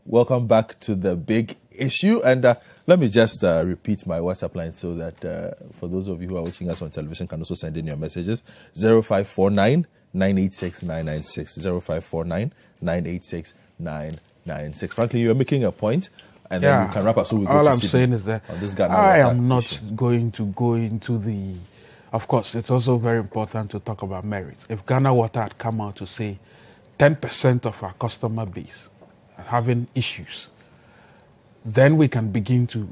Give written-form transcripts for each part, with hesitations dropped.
Welcome back to the big issue. And let me just repeat my WhatsApp line so that for those of you who are watching us on television can also send in your messages. 0549 986 996. 0549 986 996. Frankly, you're making a point, and then you can wrap up. So we all I'm saying is that I am not issue. going to go into the. Of course, it's also very important to talk about merits. If Ghana Water had come out to say 10% of our customer base are having issues, then we can begin to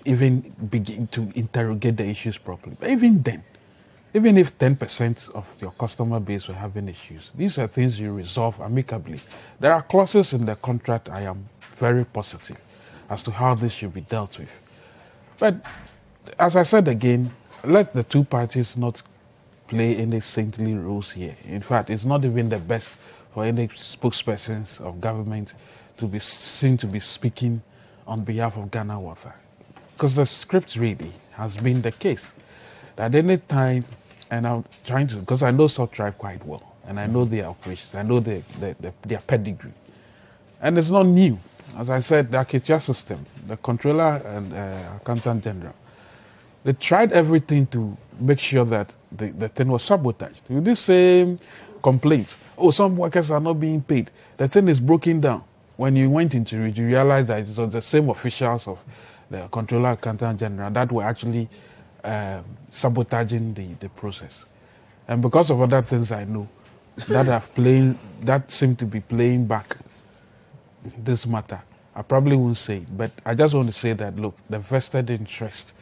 even begin to interrogate the issues properly. But even then, even if 10% of your customer base were having issues, these are things you resolve amicably. There are clauses in the contract I am very positive as to how this should be dealt with. But as I said again, let the two parties not play any saintly roles here. In fact, it's not even the best for any spokespersons of government to be seen to be speaking on behalf of Ghana Water. Because the script really has been the case. At any time, and I'm trying to, because I know SOFTtribe quite well, and I know their operations, I know their pedigree. And it's not new. As I said, the Aketia system, the controller and accountant general, they tried everything to make sure that the thing was sabotaged. With this same complaints, some workers are not being paid. The thing is broken down. When you went into it, you realized that it was the same officials of the controller accountant general that were actually sabotaging the process. And because of other things I know, that seem to be playing back this matter. I probably won't say it, but I just want to say that, look, the vested interest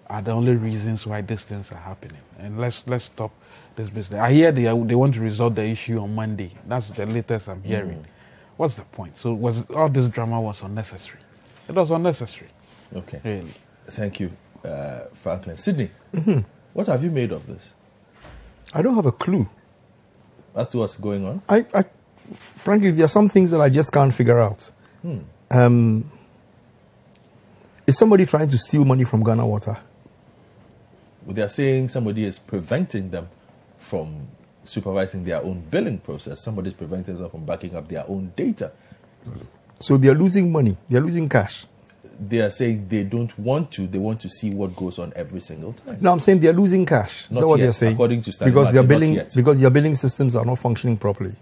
are the only reasons why these things are happening. And let's stop this business. I hear they want to resolve the issue on Monday. That's the latest I'm hearing. What's the point? So all this drama was unnecessary. It was unnecessary. Okay. Really. Thank you, Franklin. Sydney, what have you made of this? I don't have a clue. As to what's going on? I frankly, there are some things that I just can't figure out. Is somebody trying to steal money from Ghana Water? They are saying somebody is preventing them from supervising their own billing process. Somebody is preventing them from backing up their own data. So they are losing money. They are losing cash. They are saying they don't want to. They want to see what goes on every single time. No, I'm saying they are losing cash. Is that what they're saying? According to Stanley because Martin, because their billing systems are not functioning properly.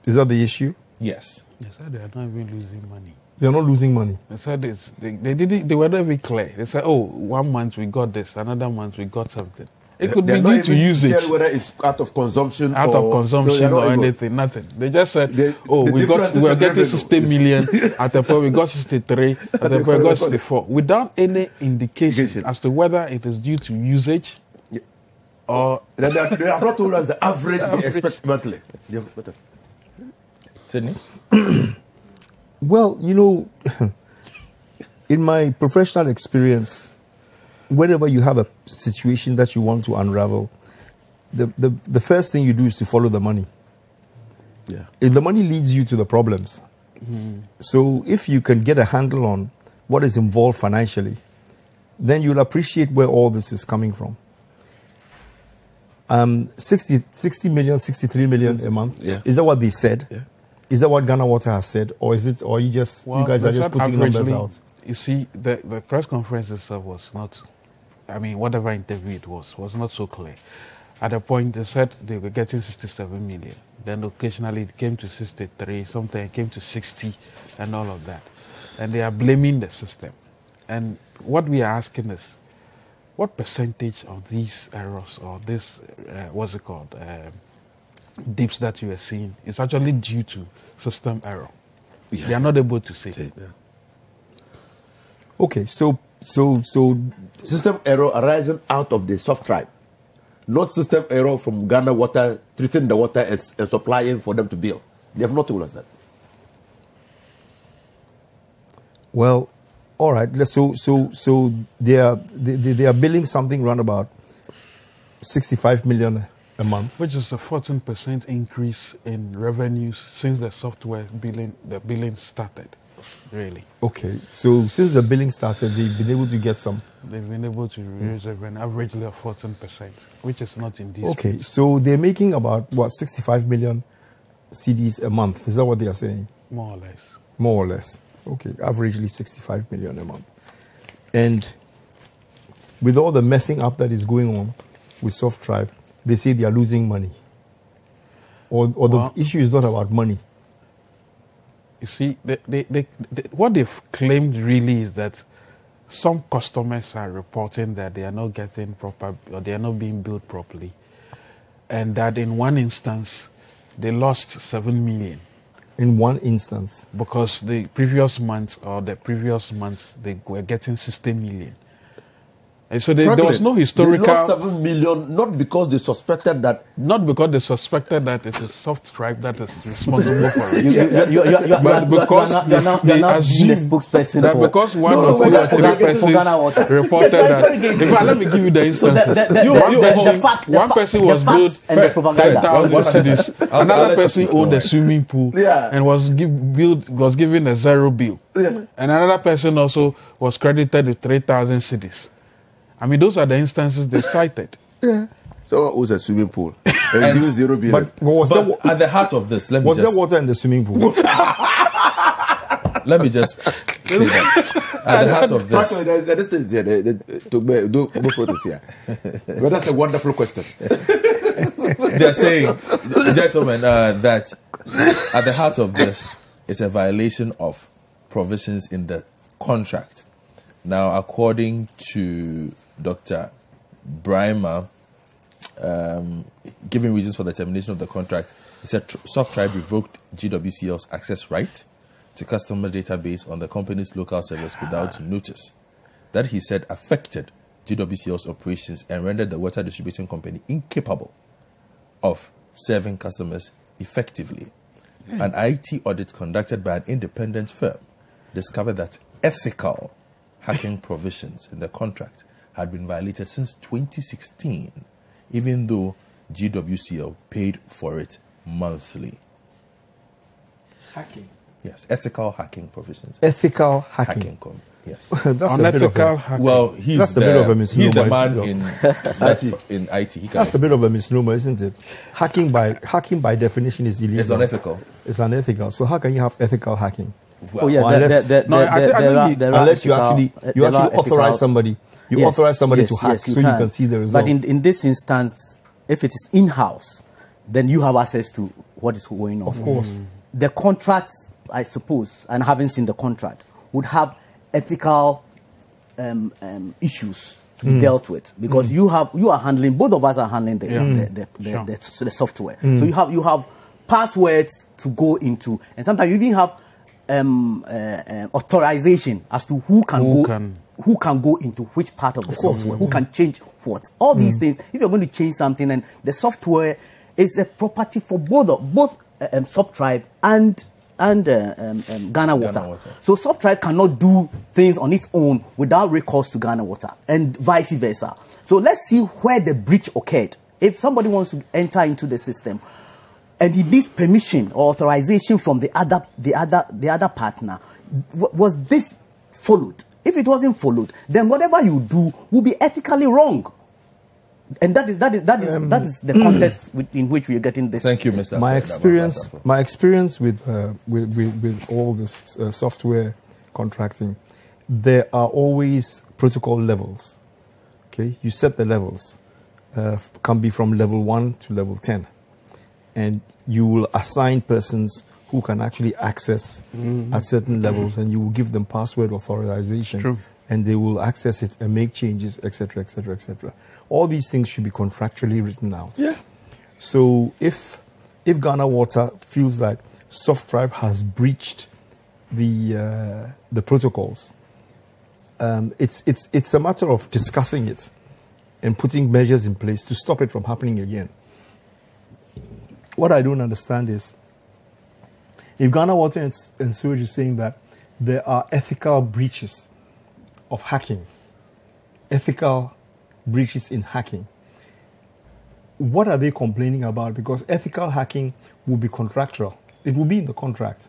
Is that the issue? Yes. They said they are not even losing money. They are not losing money. They said this. They were not very clear. They said, 1 month we got this, another month we got something. It could be due to usage. Tell whether it's out of consumption or anything, nothing. They just said, we were getting 60 million at the point we got 63, at the point we got 64, without any indication as to whether it is due to usage or. They have not told us the average they expect monthly. Sydney? Well, in my professional experience, whenever you have a situation that you want to unravel, the first thing you do is to follow the money. Yeah. If the money leads you to the problems. So if you can get a handle on what is involved financially, then you'll appreciate where all this is coming from. 60 million, 63 million a month. Yeah. Is that what they said? Yeah. Is that what Ghana Water has said? Or is it, or you guys are just putting numbers out? You see, the press conference itself was not, whatever interview it was not so clear. At a point, they said they were getting 67 million. Then occasionally it came to 63, sometimes it came to 60, and all of that. And they are blaming the system. And what we are asking is, what percentage of these errors or this, dips that you are seeing is actually due to system error? Yeah. They are not able to say. Yeah. Okay, so system error arising out of the SOFTtribe, not system error from Ghana Water treating the water and supplying for them to bill. They have not told us that. Well, all right. So they are billing something around about 65 million a month, which is a 14% increase in revenues since the billing started. Really. Okay. So since the billing started, they've been able to get some. They've been able to raise an average of 14%, which is not in this. Okay. So they're making about 65 million CDs a month. Is that what they are saying? More or less. More or less. Okay, averagely 65 million a month. And with all the messing up that is going on with SOFTtribe, they say they are losing money. Or the issue is not about money. You see, what they've claimed really is that some customers are reporting that they are not getting proper, or they are not being billed properly, and that in one instance they lost 7 million. In one instance, because the previous months they were getting 60 million. And so there was no historical. They lost 7 million, not because they suspected that. Not because they suspected that it's a SOFTtribe that is responsible for it. But because they assumed that because one of the three persons reported that. In fact, let me give you the instance. One person was billed 10,000 cedis. Another person owned a swimming pool and was given a zero bill. And another person also was credited with 3,000 cedis. I mean, those are the instances they cited. Yeah. So it was a swimming pool. And given zero bill. But at the heart of this, was there water in the swimming pool? Let me just say that. At the heart of this. But that's a wonderful question. They're saying, gentlemen, that at the heart of this is a violation of provisions in the contract. Now, according to Dr. Brimer, giving reasons for the termination of the contract, he said SOFTtribe revoked GWCL's access right to customer database on the company's local servers without notice. That, he said, affected GWCL's operations and rendered the water distributing company incapable of serving customers effectively. An IT audit conducted by an independent firm discovered that ethical hacking provisions in the contract had been violated since 2016, even though GWCL paid for it monthly. Hacking? Yes, ethical hacking provisions. Ethical hacking? Yes. That's unethical hacking. Well, he's a bit of a misnomer. He's the man in IT. That's a bit of a misnomer, isn't it? Hacking by definition is illegal. It's unethical. It's unethical. So how can you have ethical hacking? Well, yeah, unless you actually authorize somebody. You authorize somebody to hack so you can see the results. But in this instance, if it is in-house, then you have access to what is going on. Of course. The contracts, I suppose, and having seen the contract, would have ethical issues to be dealt with, because you are handling, both of us are handling the software. So you have passwords to go into, and sometimes you even have authorization as to who can go into which part of the software, who can change what. All these things, if you're going to change something, and the software is a property for both SOFTtribe and Ghana Water. So SOFTtribe cannot do things on its own without recourse to Ghana Water, and vice versa. So let's see where the breach occurred. If somebody wants to enter into the system and he needs permission or authorization from the other partner, was this followed? If it wasn't followed, then whatever you do will be ethically wrong. And that is the context in which we are getting this. Thank you, Mr. My experience with all this software contracting, there are always protocol levels. Okay, you set the levels. Can be from level 1 to level 10, and you will assign persons who can actually access at certain levels, and you will give them password authorization. True. And they will access it and make changes, etc., etc., etc. All these things should be contractually written out. Yeah. So if Ghana Water feels that SOFTtribe has breached the protocols, it's a matter of discussing it and putting measures in place to stop it from happening again. What I don't understand is, if Ghana Water and Sewage is saying that there are ethical breaches of hacking, ethical breaches in hacking, what are they complaining about? Because ethical hacking will be contractual. It will be in the contract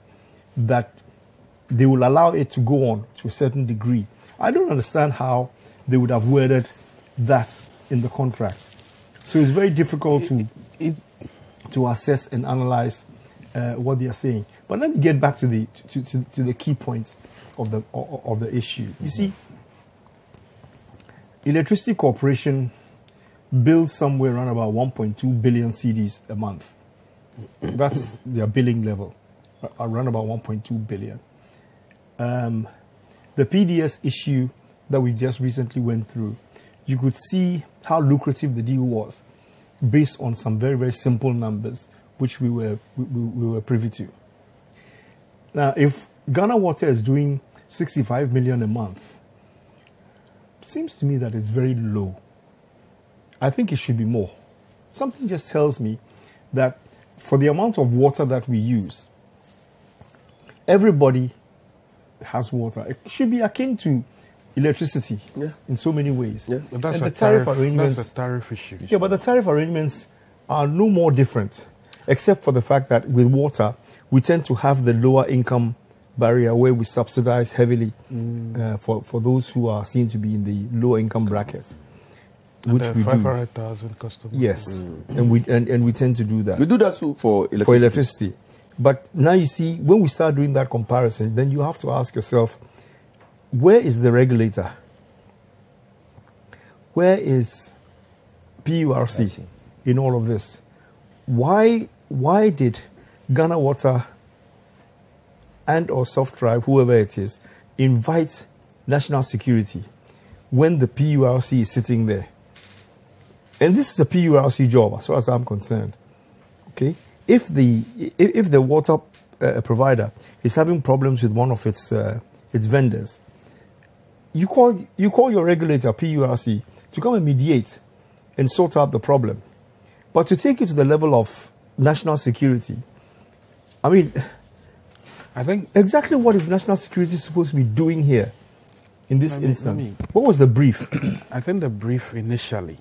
that they will allow it to go on to a certain degree. I don't understand how they would have worded that in the contract. So it's very difficult to assess and analyze what they are saying. But let me get back to the key points of the issue. You see, Electricity Corporation bills somewhere around about 1.2 billion cedis a month. That's their billing level, around about 1.2 billion. The PDS issue that we just recently went through, you could see how lucrative the deal was based on some very, very simple numbers which we were privy to. Now, if Ghana Water is doing 65 million a month, seems to me that it's very low. I think it should be more. Something just tells me that for the amount of water that we use, everybody has water. It should be akin to electricity in so many ways. Yeah. But that's And a the tariff arrangements, that's a tariff issue. yeah, but the tariff arrangements are no more different, except for the fact that with water, we tend to have the lower income barrier where we subsidize heavily for those who are seen to be in the lower income bracket, which we do. 500,000 customers. Yes, and we tend to do that We do that too for electricity. for electricity. But now you see, when we start doing that comparison, then you have to ask yourself, where is the regulator? Where is PURC in all of this? Why did Ghana Water and or SOFTtribe, whoever it is, invite national security when the PURC is sitting there? And this is a PURC job, as far as I'm concerned. Okay, if the water provider is having problems with one of its vendors, you call your regulator PURC to come and mediate and sort out the problem. But to take it to the level of national security, I mean, I think exactly what is national security supposed to be doing here in this instance? What was the brief? I think the brief initially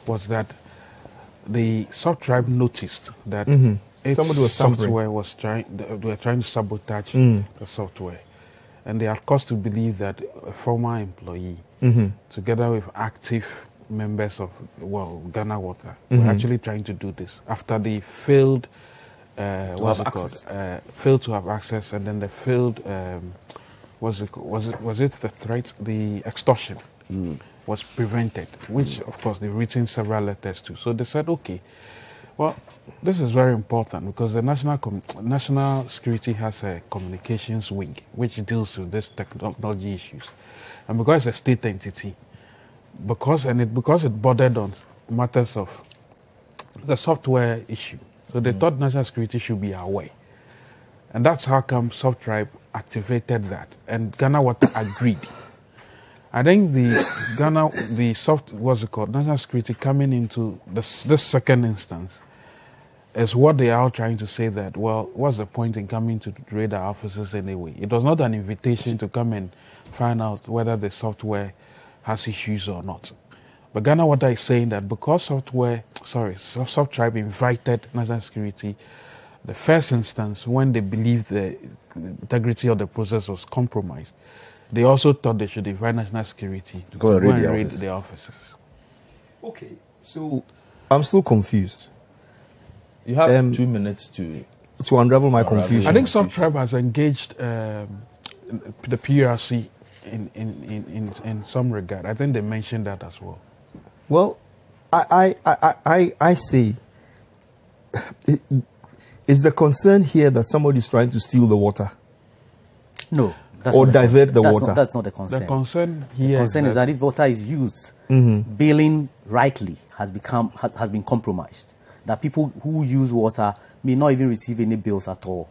was that the SOFTtribe noticed that its Somebody was software was they were trying to sabotage the software, and they had cause to believe that a former employee, together with active members of Ghana Water, were actually trying to do this after they failed. Failed to have access, and then they failed. Was it the threat? The extortion was prevented, which of course they've written several letters to. So they said, okay, well, this is very important because the national security has a communications wing which deals with these technology issues, and because it's a state entity, because it bordered on matters of the software issue. So they thought national security should be our way. And that's how come SOFTtribe activated that. And Ghana Water agreed. I think national security coming into this second instance is what they are trying to say that, well, what's the point in coming to raid our offices anyway? It was not an invitation to come and find out whether the software has issues or not. But Ghana Water is saying that because SOFTtribe invited national security, the first instance, when they believed the integrity of the process was compromised, they also thought they should invite national security to go and raid the offices. Okay, so I'm still confused. You have 2 minutes to unravel my confusion. I think SOFTtribe has engaged the PURC in some regard. I think they mentioned that as well. Well, I say, is the concern here that somebody is trying to steal the water? No. Or divert the water? That's not the concern. The concern here is that if water is used, billing rightly has been compromised. That people who use water may not even receive any bills at all.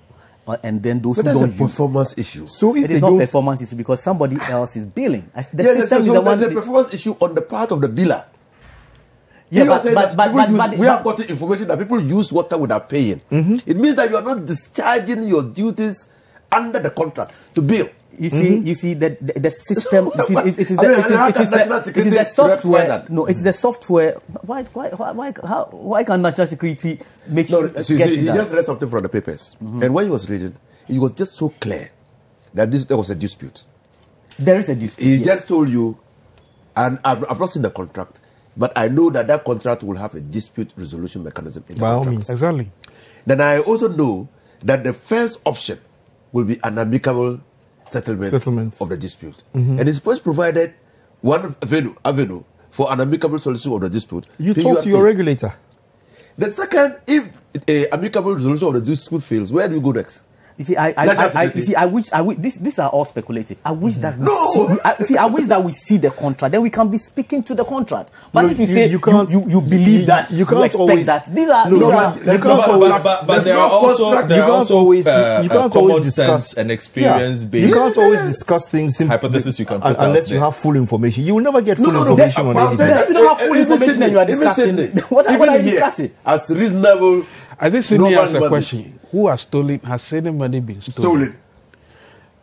And then those who don't use, performance issue. So if it is not performance issue because somebody else is billing. There's a performance issue on the part of the biller. Yeah, we have gotten information that people use water without paying. It means that you are not discharging your duties under the contract to bill. You see the system. It is the software. No, it's the software. Why can't national security make sure? He just read something from the papers, and when he was reading, it was just so clear that there was a dispute. There is a dispute. He just told you, and I've not seen the contract. but I know that that contract will have a dispute resolution mechanism in the By all contract. means. Exactly. Then I also know that the first option will be an amicable settlement of the dispute. And it's first provided one avenue for an amicable solution of the dispute. You talk to your regulator. The second, if a amicable resolution of the dispute fails, where do you go next? You see, I wish. These are all speculative. I wish that I wish that we see the contract. Then we can be speaking to the contract. But if you say you believe that, you can't expect always, that. These are. But there are also you can't always discuss and experience based. You can't always discuss things hypothesis you can put unless you have full information. You will never get full information on anything. If you don't have full information, then you are discussing. What are you discussing? As reasonable. I think Sydney asked a question. Who has stolen? Has any money been stolen?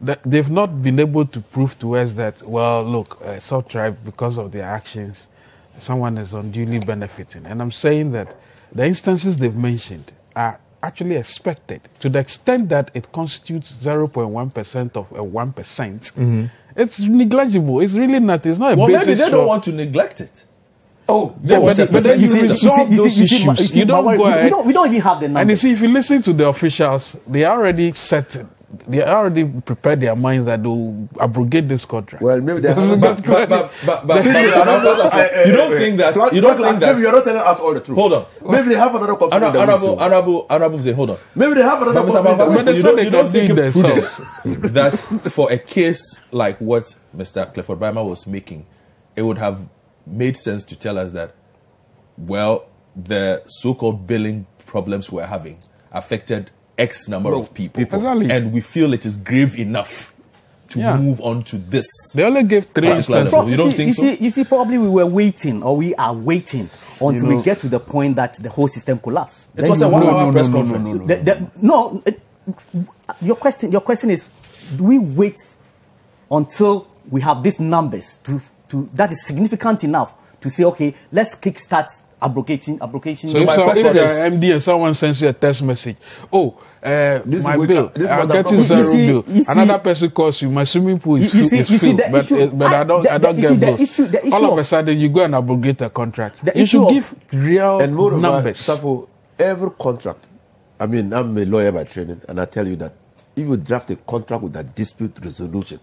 They've not been able to prove to us that, well, look, SOFTtribe, because of their actions, someone is unduly benefiting. And I'm saying that the instances they've mentioned are actually expected to the extent that it constitutes 0.1% of a 1%. It's negligible. It's really not. It's not a basis. Maybe they don't want to neglect it. Oh, yeah, but then you resolve those issues. You don't go ahead. We don't even have the numbers. And you see, if you listen to the officials, they are already set. They already prepared their minds that they'll abrogate this contract. Well, maybe they have. You don't think that? You don't think that? Maybe you're not telling us all the truth. Hold on. Maybe they have another company. Honorable, say, hold on. Maybe they have another company. You don't think it prudent that for a case like what Mr. Clifford Brymer was making, it would have made sense to tell us that, well, the so-called billing problems we're having affected X number of people. Exactly. And we feel it is grave enough to move on to this. They only gave 3 instances. You don't think so? You see, probably we were waiting, or we are waiting until we get to the point that the whole system collapses. It was a 1-hour press conference. Your question is, do we wait until we have these numbers to that is significant enough to say, okay, let's kickstart abrogating. So if you're MD and someone sends you a text message, my bill, I'm getting zero bill. Another person calls you, my swimming pool is filled, but I don't get bills. All of a sudden, you go and abrogate a contract. You should give real numbers. Every contract, I mean, I'm a lawyer by training, and I tell you that if you draft a contract with a dispute resolution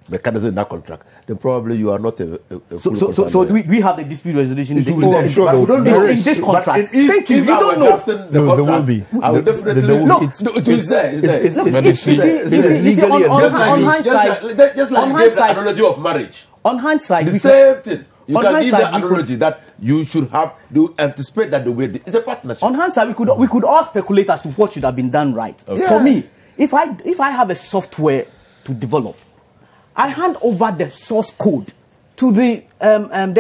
mechanism in that contract, then probably you are not a so we have the dispute resolution in this contract. Thank you. You don't know. There will be. I will definitely. No, it is there. On hindsight, just like you gave the analogy of marriage. On hindsight, the same thing. You can give the analogy that you should have to anticipate that the way it's a partnership. On hindsight, we could all speculate as to what should have been done right. Okay. For me, if I have a software to develop, I hand over the source code to the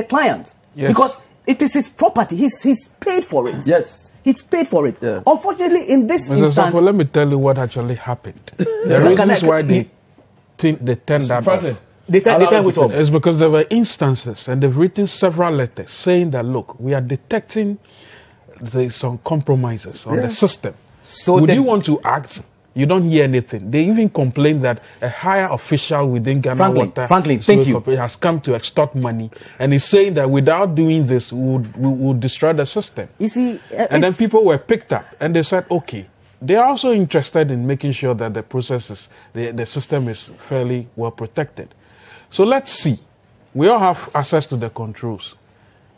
client because it is his property. He's paid for it. Yes, he's paid for it. Yeah. Unfortunately, in this instance, well, let me tell you what actually happened. The reasons why they turned that off. It's because there were instances, and they've written several letters saying that, look, we are detecting there's some compromises on the system. So would you want to act? You don't hear anything. They even complain that a higher official within Ghana Water has come to extort money, and is saying that without doing this, we would destroy the system. You see, and then people were picked up, and they said, okay. They are also interested in making sure that the process the system is fairly well protected. So let's see. We all have access to the controls.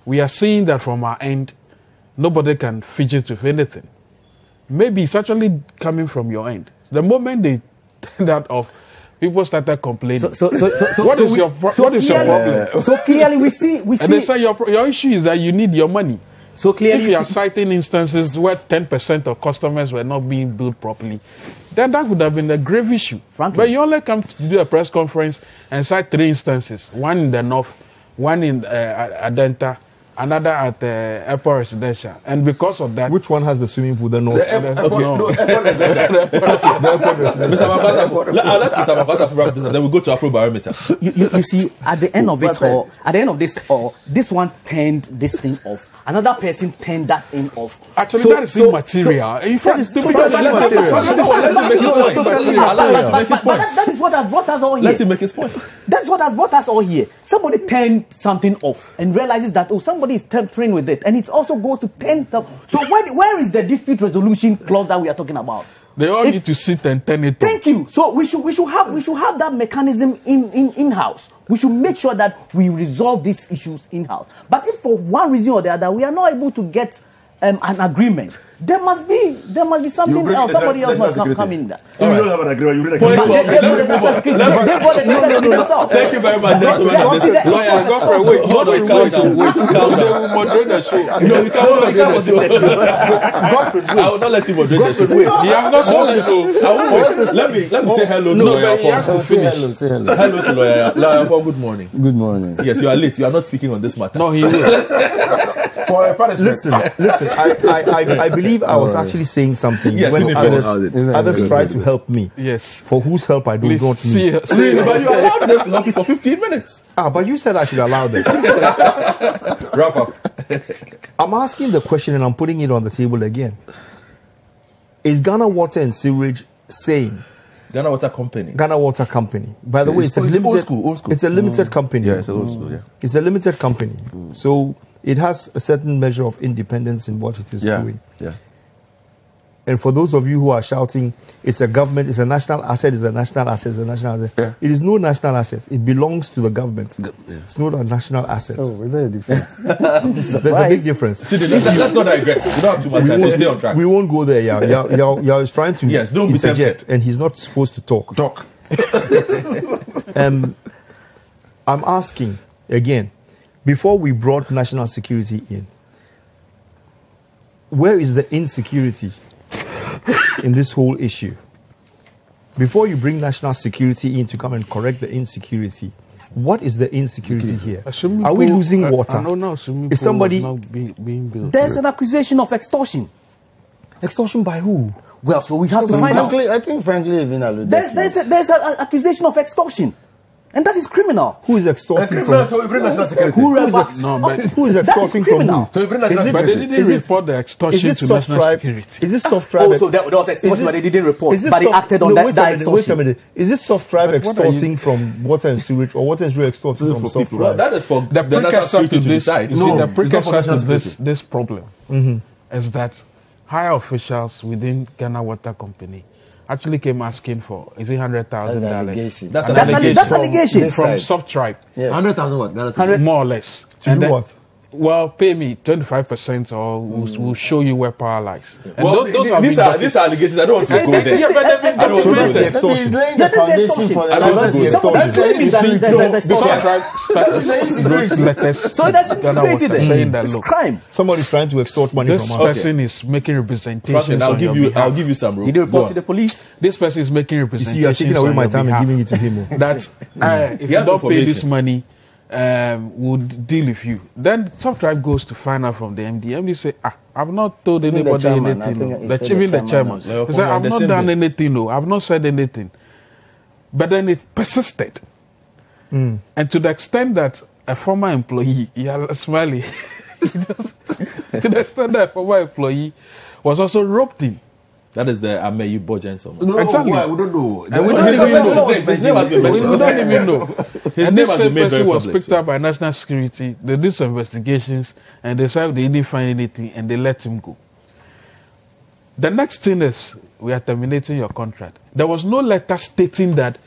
We are seeing that from our end, nobody can fidget with anything. Maybe it's actually coming from your end. The moment they turned that off, people started complaining. What is your problem? So clearly we see. And they say your issue is that you need your money. So clearly, if you are citing instances where 10% of customers were not being billed properly, then that would have been a grave issue. Frankly. But you only come to do a press conference and cite 3 instances: one in the north, one in Adenta, another at Airport Residential, and because of that, which one has the swimming pool? The north. Mr. Mabasa, then we go to Afro Barometer. You see, at the end of it all, this one turned this thing off another person turned that in off. Actually, that is immaterial. In fact, that is what has brought us all here. Let him make his point. That's what has brought us all here. Somebody turned something off and realizes that somebody is tampering with it, and it also goes to 10,000. So where is the dispute resolution clause that we are talking about? They all need to sit and turn it off. Thank you. So we should have that mechanism in-house. We should make sure that we resolve these issues in-house. But if for one reason or the other we are not able to get an agreement, there must be something else. Somebody else must come in there. You don't have an agreement. You Thank you very much, gentlemen. Lawyer, Godfrey, wait. Hold on, calm down. Moderate the show. No, you can't moderate the show. I will not let you moderate the show. He has not said so. Let me say hello to Lawyer. He has to finish. Say hello. Hello to Lawyer. Lawyer, good morning. Good morning. Yes, you are late. You are not speaking on this matter. No, he will. Listen. I believe I was actually saying something when others tried to help me. Yes. For whose help I do not need. See, but you allowed them to help you for 15 minutes. But you said I should allow them. Wrap up. I'm asking the question and I'm putting it on the table again. Is Ghana Water and Sewerage saying Ghana Water Company? Ghana Water Company. By the way, it's a limited, old school. It's a limited company. Yeah, it's old school. Yeah. It's a limited company. So it has a certain measure of independence in what it is doing. Yeah. And for those of you who are shouting, it's a government, it's a national asset, it's a national asset, it's a national asset. Yeah. It is no national asset. It belongs to the government. It's not a national asset. Oh, is there a difference? There's a big difference. See, let's not digress. We don't have too much time, so stay on track. We won't go there. Yao is trying to don't be interject, tempted. and he's not supposed to talk. I'm asking again, before we brought national security in, where is the insecurity in this whole issue? Before you bring national security in to come and correct the insecurity, what is the insecurity here? Are we losing water? No. Is somebody not being built? There's an accusation of extortion. Extortion by who? Well, so we have to find out. I think frankly, even alluded There's an accusation of extortion, and that is criminal. Who is extorting Criminal, from? so we bring national security. Who is extorting from who? So we bring national Is it- But they security. didn't report the extortion to national security. Is it SOFTtribe? Oh, so there was extortion, but they didn't report. Is it But they acted on that wait a extortion. minute. Is it SOFTtribe But what are extorting from water and sewage, or water and sewage extorting from Well, SOFTtribe? that is for The national precursor security to to this, decide. you see, the it's not for precursor national to security. this problem is that higher officials within Ghana Water Company actually came asking for, is it $100,000? allegation. That's an That's allegation. allegation. From This side. SOFTtribe, 100,000 what? Ghana security. more or less. To do what? Well, pay me 25% or we'll show you where power lies. And Well, those have these been are allegations. I don't want to go there. Yeah, but I don't want to go there. He's laying That the is foundation extortion. for the I don't want to go Somebody there. claiming You see, there's the extortion. SOFTtribe wrote letters So that's to Ghana insecurity Water there. saying that, It's look, crime. Somebody's trying to extort money this from us. person is making representations Franklin, I'll on give your you. behalf. I'll give you some room. Did they report Go to the on. police? This person is making You representations see, you're taking away on my your time and behalf. giving it to him. That if He you has don't pay this information. money, we'll deal with you. Then SOFTtribe goes to find out from the MD. MD say, I've not told Even the anybody chairman, I anything. think he The said even the the chairman chairman. also. He said, I've The not same done day. anything. No, I've not said anything. But then it persisted. And to the extent that a former employee, Smiley, to the extent that a former employee was also roped in. That is the Ameyu gentleman. No, Exactly. why? We don't know. And we don't don't even even know. know. His name has been We mentioned. don't even know. His And name this has same been made very person was public, picked up by national security. They did some investigations and they said they didn't find anything and they let him go. The next thing is we are terminating your contract. There was no letter stating that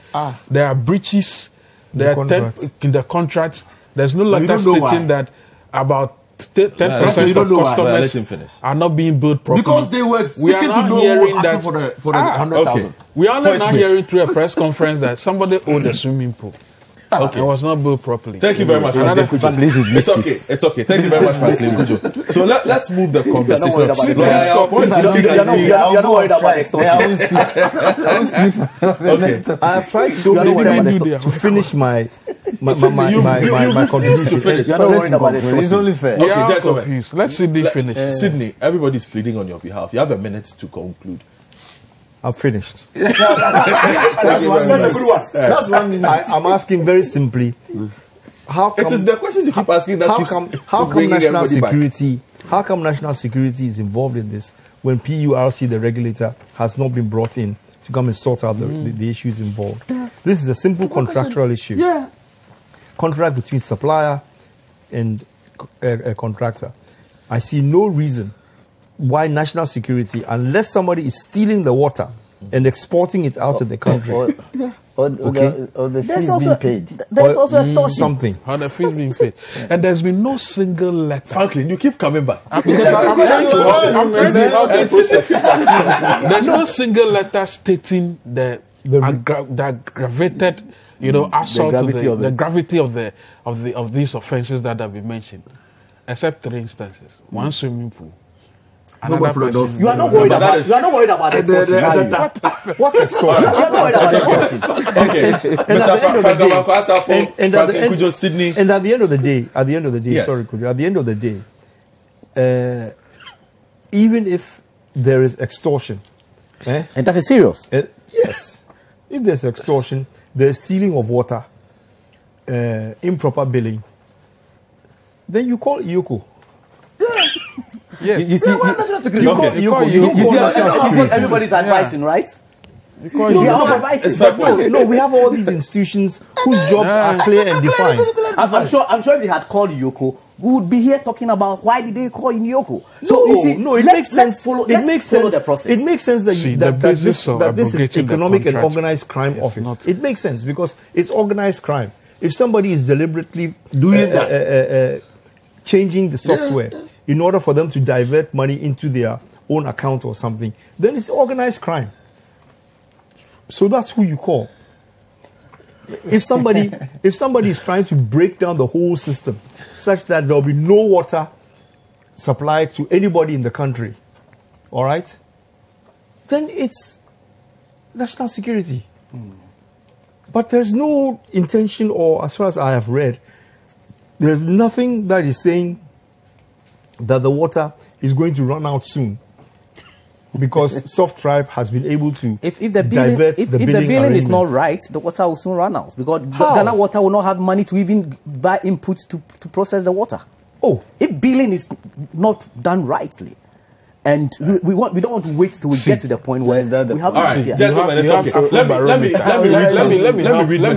there are breaches. There are 10 in the contract. There's no But you letter don't know stating why. that about 10% you don't of know why. customers Let him finish. are not being billed properly. Because they were We are seeking now to know hearing who asked that for the 100,000. we are only Points now made. hearing through a press conference that somebody owed a swimming pool. Okay. It was not built properly. Thank you very much. Another Franklin Kujo. It's okay. It's okay. Thank you very much, Franklin Kujo. So let's move the conversation. worried about it. Lawyer, You're not worried about extortion. I have tried so many times to finish my contribution. to finish. You're not worried about It's extortion. only fair. We Okay, are gentlemen. confused. Let's see the finish. Sydney, everybody's pleading on your behalf. You have a minute to conclude. I'm finished. That's a good one. That's 1 minute. I'm asking very simply, how It is come, the questions you keep asking that how keeps come bringing national everybody back. security How come national security is involved in this when PURC, the regulator, has not been brought in to come and sort out the issues involved? This is a simple contractual issue. Yeah. Contract between supplier and a contractor. I see no reason why national security, unless somebody is stealing the water and exporting it out of the country. Or the fees being paid. There's also extortion. Something. How the fees being paid. And there's been no single letter. Franklin, you keep coming back. Because I'm trying to see how the process is. There's no single letter stating the aggravated, assault the gravity of these offences that have been mentioned, except 3 instances. One swimming pool. Another person. You are not worried about. You are not worried about extortion. What extortion? You are not worried about extortion. Okay. Mr. Franklin Kujo, Sydney. And at the end of the day, Yes. sorry, Kujo, at the end of the day, even if there is extortion, And that is serious. yes, if there's extortion, there's stealing of water, improper billing, then you call IOCO. Yes. You see, everybody's advising, right? We are advising. No, we have all these institutions whose jobs are clear and defined. I'm sure if they had called Yoko, we would be here talking about why did they call in Yoko. So you see, it makes sense. Follow It makes sense. the process. It makes sense that this is economic and organized crime office. not. It makes sense because it's organized crime. If somebody is deliberately Doing that. changing the software in order for them to divert money into their own account or something, then it's organized crime. So that's who you call. If somebody is trying to break down the whole system such that there'll be no water supplied to anybody in the country, all right, then it's national security. But there's no intention, or as far as I have read, there's nothing that is saying that the water is going to run out soon, because SOFTtribe has been able to If the billing is not right, the water will soon run out, because Ghana Water will not have money to even buy inputs to process the water. Oh, if billing is not done rightly, and we don't want to wait till we get to the point where we have. All right, gentlemen, it's okay. Let me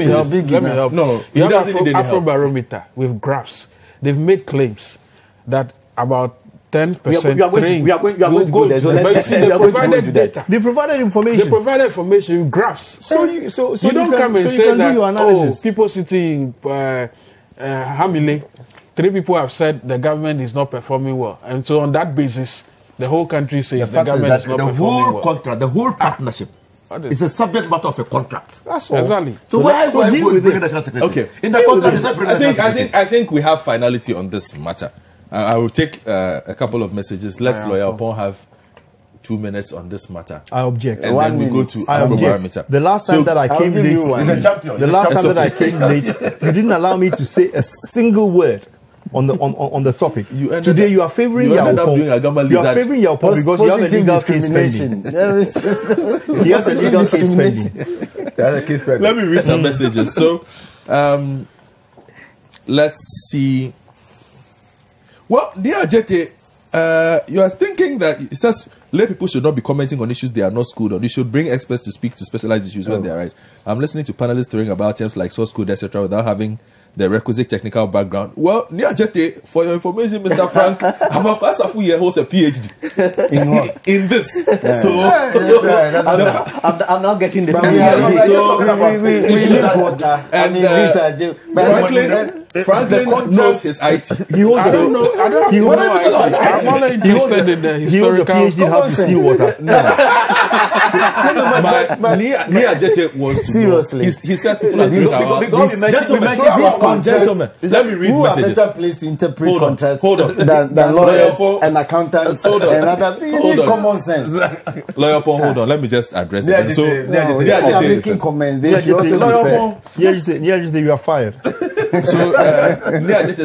help. No, you have Afrobarometer with graphs. They've made claims that about 10%. We are going to go there. But you see, they provided data. They provided information. They provided information in graphs. So you don't come and say that people sitting in Hamile, 3 people have said the government is not performing well, and so on that basis, the whole country says the government is not performing well. Contract, the whole partnership is a subject matter of a contract. That's all. Exactly. So why deal with bring it? the Okay. In the contract, I think we have finality on this matter. I will take a couple of messages. Let Lawyer Opon have 2 minutes on this matter. I object. And then we go to Afrobarometer. The last time that I came late, he's a champion. The last time that I came late, you didn't allow me to say a single word on the topic. Today you are favoring Yaopon. You are favoring Yaopon because you have a legal case pending. He has a legal case pending. Let me read some messages. So, let's see. Well, Nia Jete, you are thinking that it says lay people should not be commenting on issues they are not schooled on. You should bring experts to speak to specialized issues when they arise. I'm listening to panelists throwing about terms like source code, etc., without having the requisite technical background. Well, Nia Jete, for your information, Mr. Frank, I'm a pastor who holds a PhD in what? in this. So I'm not getting the. We use water. And Franklin knows his IT. He holds I don't know. I'm only interested in the he holds a historical. PhD in how to steal water. Nia Jete was Seriously. He says people are doing Gentlemen, let me read who messages. are better placed to interpret contracts than lawyers and accountants and other. You need common sense. Lawyer Opon, hold on. Let me just address it. So they are making comments. They should also be fair. You are fired. So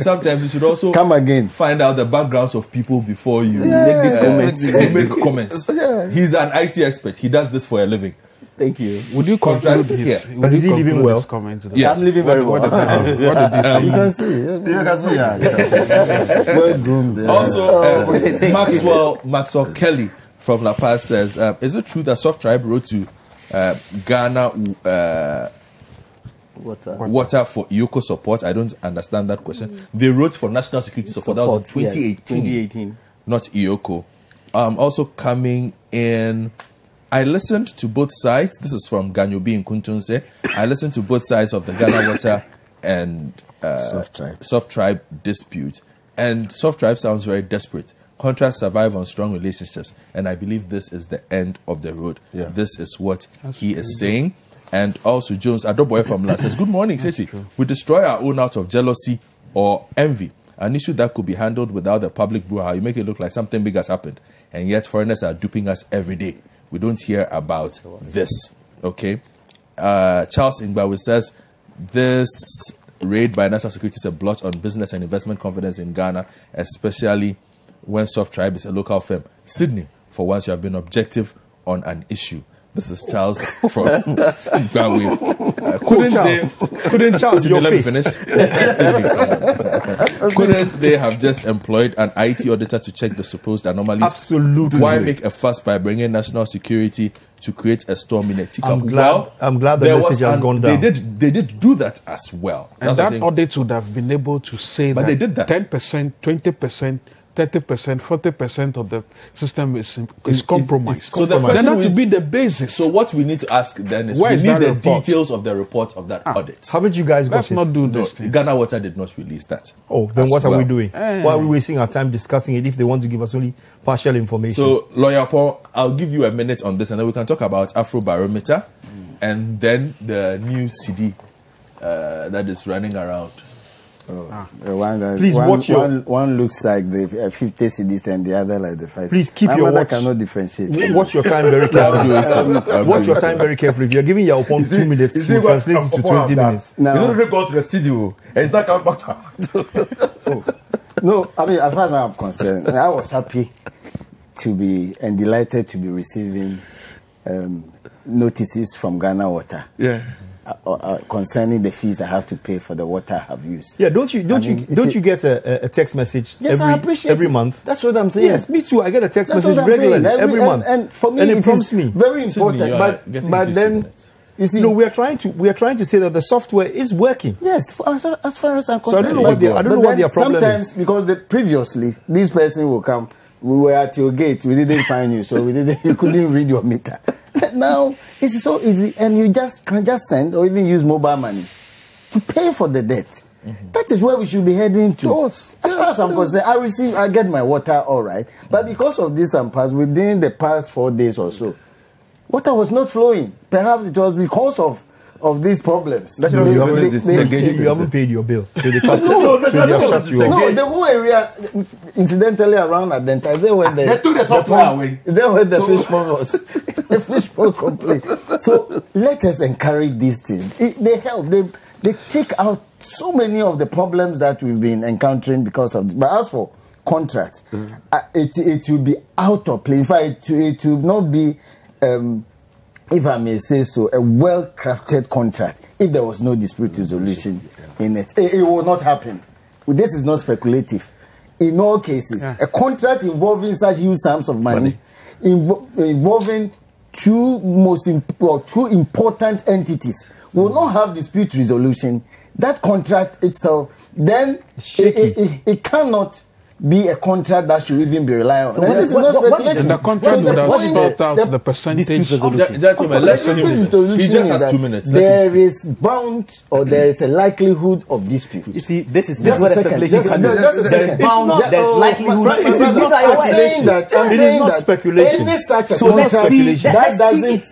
sometimes you should also come again. Find out the backgrounds of people before you make these comments. Make comments. He's an IT expert. He does this for a living. Thank you. Would you Contract conclude is his? here. Would Is you he living conclude well? his comment to the Yes. I'm living very well. What did he say? You can see. You can see. Yeah. Well groomed. Yeah. Also, thank you. Maxwell Kelly from La Paz says, is it true that SOFTtribe wrote to Ghana water for Ioko support? I don't understand that question. They wrote for national security support. That was in 2018. Yes, 2018. Not Ioko. Also coming in, I listened to both sides. This is from Ganyobi in Kuntunse. I listened to both sides of the Ghana water and SOFTtribe dispute. And SOFTtribe sounds very desperate. Contracts survive on strong relationships. And I believe this is the end of the road. Yeah. This is what he is saying. And also Jones Adoboy from La says, good morning, City. We destroy our own out of jealousy or envy. An issue that could be handled without the public brouhaha. You make it look like something big has happened. And yet foreigners are duping us every day. We don't hear about this. Okay. Charles Ingbawi says, this raid by national security is a blot on business and investment confidence in Ghana, especially when SOFTtribe is a local firm. Sydney, for once you have been objective on an issue. This is Charles from Ingbawi. Couldn't Charles, let me finish. Couldn't they have just employed an IT auditor to check the supposed anomalies? Absolutely. Why make a fuss by bringing national security to create a storm in a teacup? I'm glad the message has gone down. They did do that as well. And that audit would have been able to say But that they did that. 10%, 20%, 30%, 40% of the system is compromised. So the then question that would be the basis. So what we need to ask then is, Where we is need that the report? details of the report of that audit. Haven't you guys got Let's it? not do No, this thing. Ghana Water did not release that. Oh, then as what are we well. doing? Why are we wasting our time discussing it if they want to give us only partial information? So, Lawyer Paul, I'll give you a minute on this and then we can talk about Afrobarometer and then the new CD that is running around. Please watch your... One looks like the 50 CDs and the other like the 5. Please keep your watch. Cannot differentiate. Watch your time very carefully. Watch your time very carefully. If you're giving your opponent 2 minutes, you translate it to 20 minutes. Now, It's not really going to the studio. It's not coming back to no, I mean, as far as I'm concerned, I was happy to be and delighted to be receiving notices from Ghana Water. Yeah. Concerning the fees I have to pay for the water I have used. Yeah, don't you get a text message every month? That's what I'm saying. Yes, me too. I get a text message regularly every month, and for me, it prompts me. Very important. Sydney, but then you see, we are trying to say that the software is working. Yes, as far as I'm So I concerned. don't know what their problem sometimes, is. because previously this person will come. We were at your gate. We didn't find you, so we couldn't read your meter. Now it's so easy, and you can just send or even use mobile money to pay for the debt. Mm-hmm. That is where we should be heading to. As far as I'm concerned, I get my water all right, but because of this within the past 4 days or so, water was not flowing. Perhaps it was because of these problems. You haven't paid your bill, so they can't. So they have shut you off. No, the whole area, incidentally, around Adenta, is there where They took the software away. Is there where the fish pond was? The fish pond complete. So let us encourage these things. They help. They take out so many of the problems that we've been encountering because of this. But as for contracts, it will be out of place. In fact, it will not be, if I may say so, a well-crafted contract if there was no dispute resolution in it. It will not happen. This is not speculative. In all cases, a contract involving such huge sums of money. Involving two important entities will not have dispute resolution. That contract itself, then it cannot be a contract that should even be relied on. So the contract would have spelled out the percentage. Gentlemen, he just has 2 minutes. There is bound or there is a likelihood of dispute. You see, this is where the speculation comes in. There is bound, there is likelihood. I'm saying that speculation. Any such a contract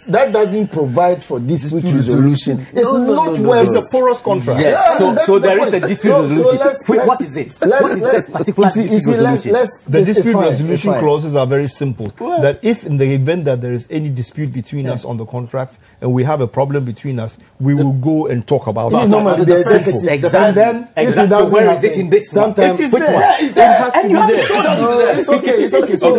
that doesn't provide for dispute resolution is not well. It's a porous contract. Yes. So there is a dispute resolution. What is it? What is this particular dispute? dispute resolution. The dispute resolution clauses are very simple. Well, that if in the event that there is any dispute between us on the contract and we have a problem between us, we will go and talk about it. Normally the executive. Exactly. Then if it doesn't where is it in this one? It is there. It has to be there. It's okay. It's okay. So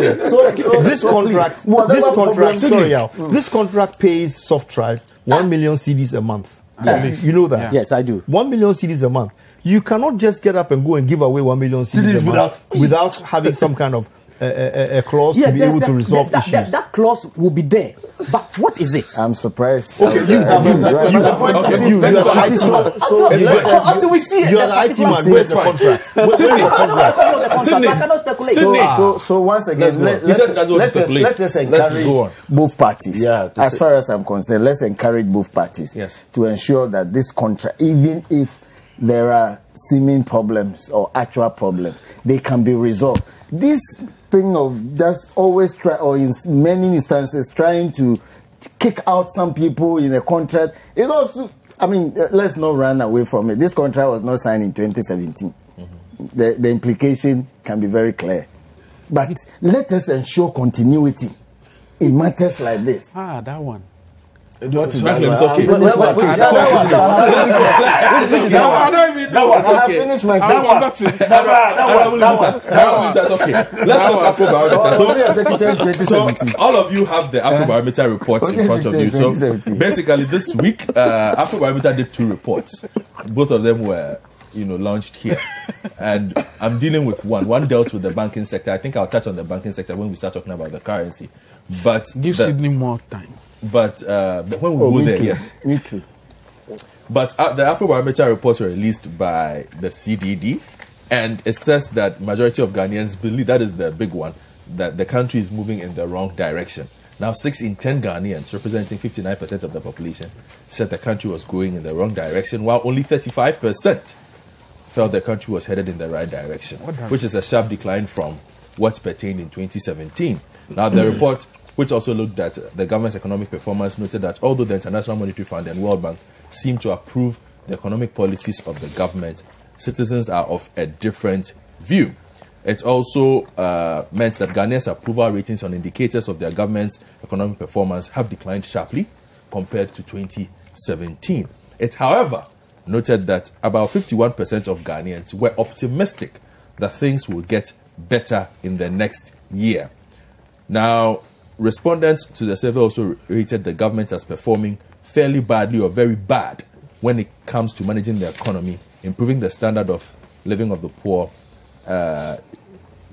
this contract pays SOFTtribe 1 million cedis a month. Yes. You know that? Yes, I do. 1 million cedis a month. You cannot just get up and go and give away 1 million cedis a month without having some kind of a clause to be able to resolve issues. That clause will be there. But what is it? I'm surprised. Okay, you are the IT man. Where's the contract? I cannot speculate. So once again, let us encourage both parties. As far as I'm concerned, let's encourage both parties to ensure that this contract, even if there are seeming problems or actual problems, they can be resolved. This thing of just always try, or in many instances, trying to kick out some people in a contract is also, I mean, let's not run away from it. This contract was not signed in 2017. The implication can be very clear. But let us ensure continuity in matters like this. That one. What is that? It's okay. I have finished my question. That's okay. Let's talk Afrobarometer. So all of you have the Afrobarometer reports in front of you. So basically this week, Afrobarometer did 2 reports. Both of them were launched here. And I'm dealing with one. One dealt with the banking sector. I think I'll touch on the banking sector when we start talking about the currency. But give Sydney more time. But when we go there, yes. Me too. But the Afrobarometer reports were released by the CDD, and it says that majority of Ghanaians believe, that is the big one, that the country is moving in the wrong direction. Now, 6 in 10 Ghanaians, representing 59% of the population, said the country was going in the wrong direction, while only 35% felt the country was headed in the right direction, which is a sharp decline from what pertained in 2017. Now, the report, which also looked at the government's economic performance, noted that although the International Monetary Fund and World Bank seem to approve the economic policies of the government, citizens are of a different view. It also meant that Ghanaians' approval ratings on indicators of their government's economic performance have declined sharply compared to 2017. It, however, noted that about 51% of Ghanaians were optimistic that things will get better in the next year. Now, respondents to the survey also rated the government as performing fairly badly or very bad when it comes to managing the economy, improving the standard of living of the poor,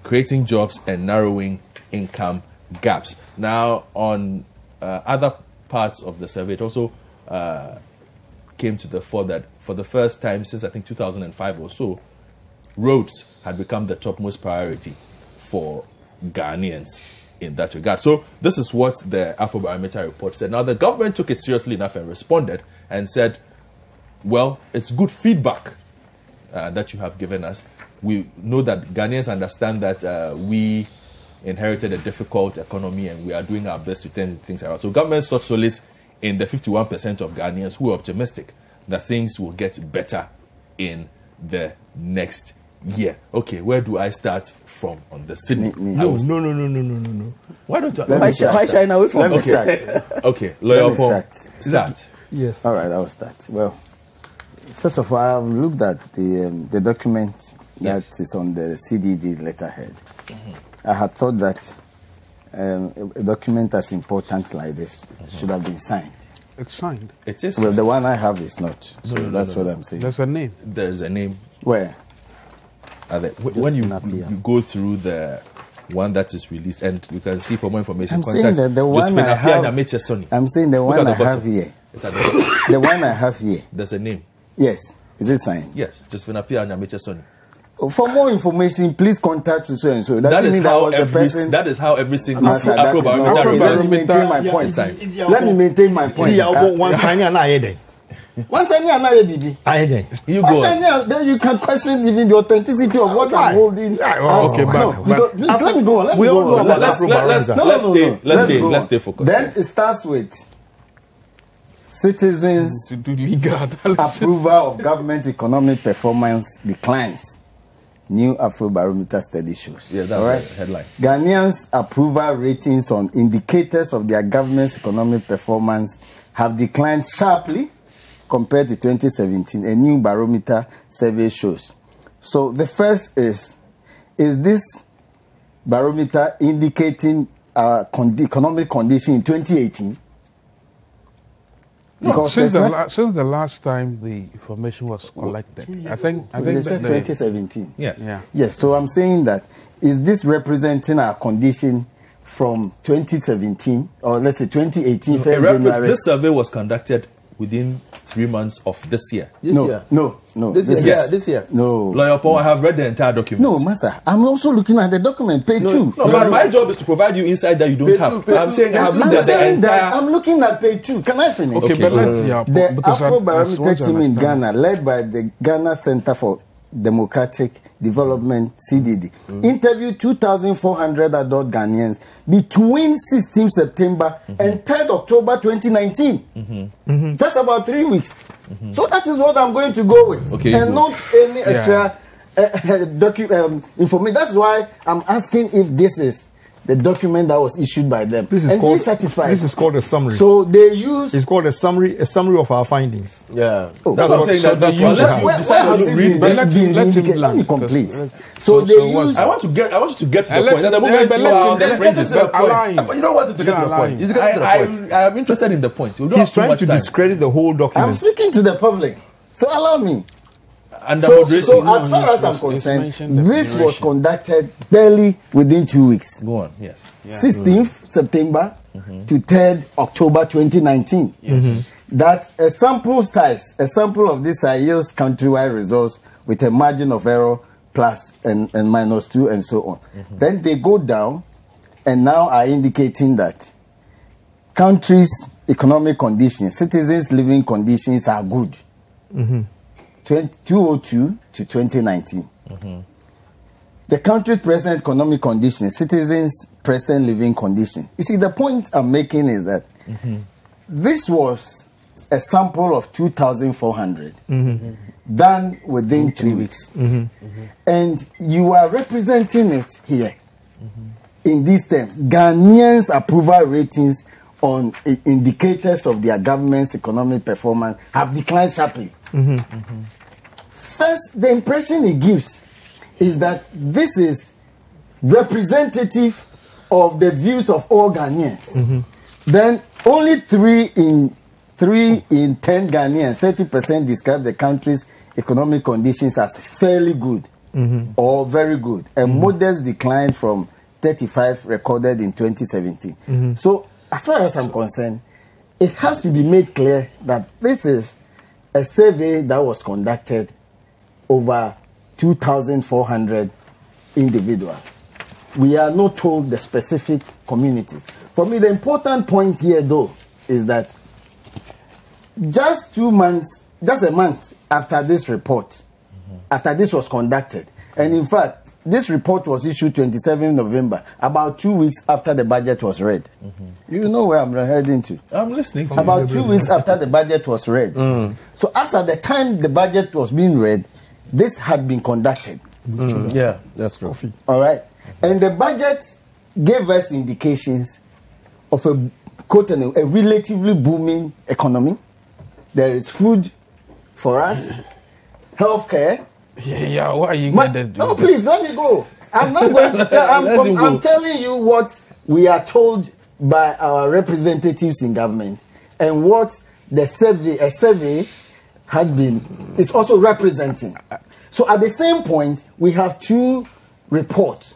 creating jobs and narrowing income gaps. Now, on other parts of the survey, it also came to the fore that for the first time since I think 2005 or so, roads had become the topmost priority for Ghanaians in that regard. So this is what the Afrobarometer report said. Now, the government took it seriously enough and responded and said, well, it's good feedback that you have given us. We know that Ghanaians understand that we inherited a difficult economy and we are doing our best to turn things around. So government sought solace in the 51% of Ghanaians who are optimistic that things will get better in the next year. Okay, where do I start from on the Sydney? No. Why don't you? Why shine away from? Let me start. Okay, Lawyer Paul, start. Yes. All right, I will start. Well, first of all, I have looked at the document that is on the CDD letterhead. I had thought that a document as important like this should have been signed. It's signed. It is. Well, the one I have is not. So that's what I'm saying. There's a name. There's a name. Where? When you go through the one that is released, and you can see for more information, I'm saying that the one I have. I'm saying the one I have here. The one I have here. There's a name. Yes. Is it signed? Yes. Just Finapia and Ameche Sonny. For more information, please contact so and so. That is how every single Afrobarometer. Let me maintain my point. Let me maintain my point. Once I you go. Then you can question even the authenticity of what I'm holding. Okay, please let me go on. Let's stay focused. Then it starts with citizens' approval of government economic performance declines. New Afrobarometer study shows. Yeah, that's the headline. Ghanaians' approval ratings on indicators of their government's economic performance have declined sharply compared to 2017, a new barometer survey shows. So the first is this barometer indicating economic condition in 2018? No, since the last time the information was collected, I think they said 2017. Yes. Yeah. Yes. So I'm saying that is this representing our condition from 2017 or let's say 2018? January? This survey was conducted within 3 months of this year. This year. No. This year. No. Lawyer Paul, I have read the entire document. No, Master. I'm also looking at the document, page 2. No, but my job is to provide you insight that you don't have. I'm saying I have looked at the entire. I'm looking at page 2. Can I finish? Okay, but let's the Afrobarometer team in Ghana, led by the Ghana Center for Democratic Development (CDD), interviewed 2,400 adult Ghanaians between 16 September and 3rd October 2019. Just about 3 weeks. So that is what I'm going to go with, and not any extra information. That's why I'm asking if this is the document that was issued by them. This is called a summary. So they use. It's called a summary of our findings. Yeah. That's what I'm saying. Let me complete. So they use. I want you to get to the point. And the moment you don't want to get to the point. He's getting to the point. I am interested in the point. He's trying to discredit the whole document. I'm speaking to the public. So allow me. So as far as I'm concerned, this was conducted barely within 2 weeks. Go on, yes. 16th September to 3rd October 2019. That a sample of this size yields countrywide results with a margin of error plus and -2 and so on. Then they go down and now are indicating that countries' economic conditions, citizens' living conditions are good. 2002 to 2019. The country's present economic conditions, citizens' present living condition. You see, the point I'm making is that this was a sample of 2,400 done within 2 weeks. And you are representing it here in these terms. Ghanaians' approval ratings on indicators of their government's economic performance have declined sharply. First, the impression it gives is that this is representative of the views of all Ghanaians. Then only 3 in 10 Ghanaians, 30%, describe the country's economic conditions as fairly good or very good. A modest decline from 35 recorded in 2017. So, as far as I'm concerned, it has to be made clear that this is a survey that was conducted over 2,400 individuals. We are not told the specific communities. For me, the important point here, though, is that just a month after this report, after this was conducted, and in fact, this report was issued 27 November, about 2 weeks after the budget was read. You know where I'm heading to. I'm listening to about 2 weeks after the budget was read. So after the time the budget was being read, this had been conducted. Yeah, that's true. All right. And the budget gave us indications of a relatively booming economy. There is food for us, healthcare. Yeah, why are you going to do No, please, let me go. I'm not going to tell. I'm telling you what we are told by our representatives in government and what a survey has been, is also representing. So at the same point, we have 2 reports,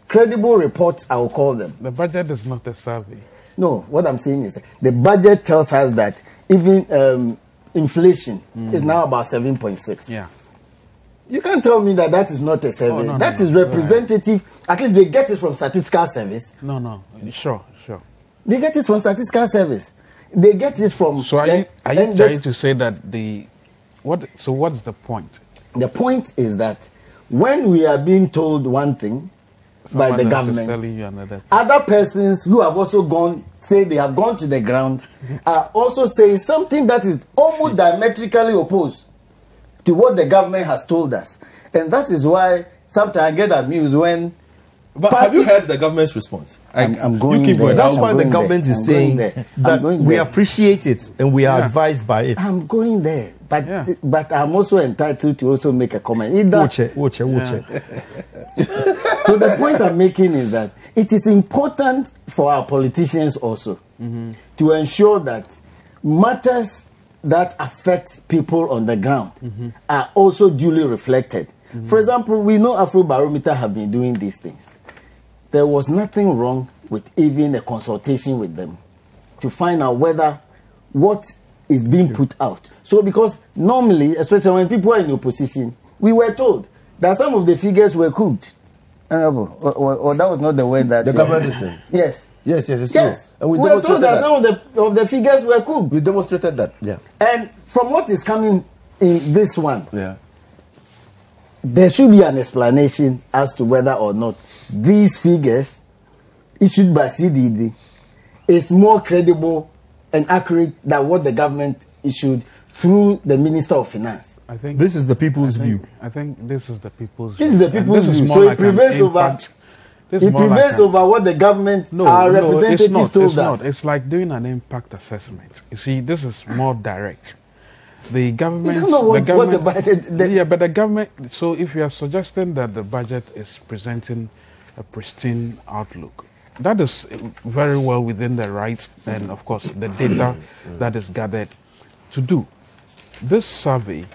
credible reports, I will call them. The budget is not a survey. No, what I'm saying is that the budget tells us that even inflation is now about 7.6. Yeah. You can't tell me that is not a survey. That is representative. Right. At least they get it from Statistical Service. No. Sure. They get it from Statistical Service. They get it from... So are you trying to say that so what's the point? The point is that when we are being told one thing by the government, other persons who have also say they have gone to the ground, are also saying something that is almost diametrically opposed to what the government has told us. And that is why sometimes I get amused when. But have you heard the government's response? I'm going you keep there. Going. That's why the government is saying that we appreciate it and we are advised by it. I'm going there. But I'm also entitled to also make a comment. Watch it. So the point I'm making is that it is important for our politicians also to ensure that matters that affect people on the ground are also duly reflected. For example, we know Afrobarometer have been doing these things. There was nothing wrong with even a consultation with them to find out whether what is being put out. So because normally, especially when people are in opposition, we were told that some of the figures were cooked. Or that was not the way that... The government is saying. Yes. Yes, it's true. And we were told that some of the figures were cooked. We demonstrated that, yeah. And from what is coming in this one, there should be an explanation as to whether or not these figures issued by CDD is more credible and accurate than what the government issued through the Minister of Finance. I think this is the people's view. I think this is the people's view. This is the people's view. So it prevails over. It prevails over what the government, our representatives told us. It's like doing an impact assessment. You see, this is more direct. The government. But the government. So if you are suggesting that the budget is presenting a pristine outlook, that is very well within the rights and, of course, the data that is gathered to do. This survey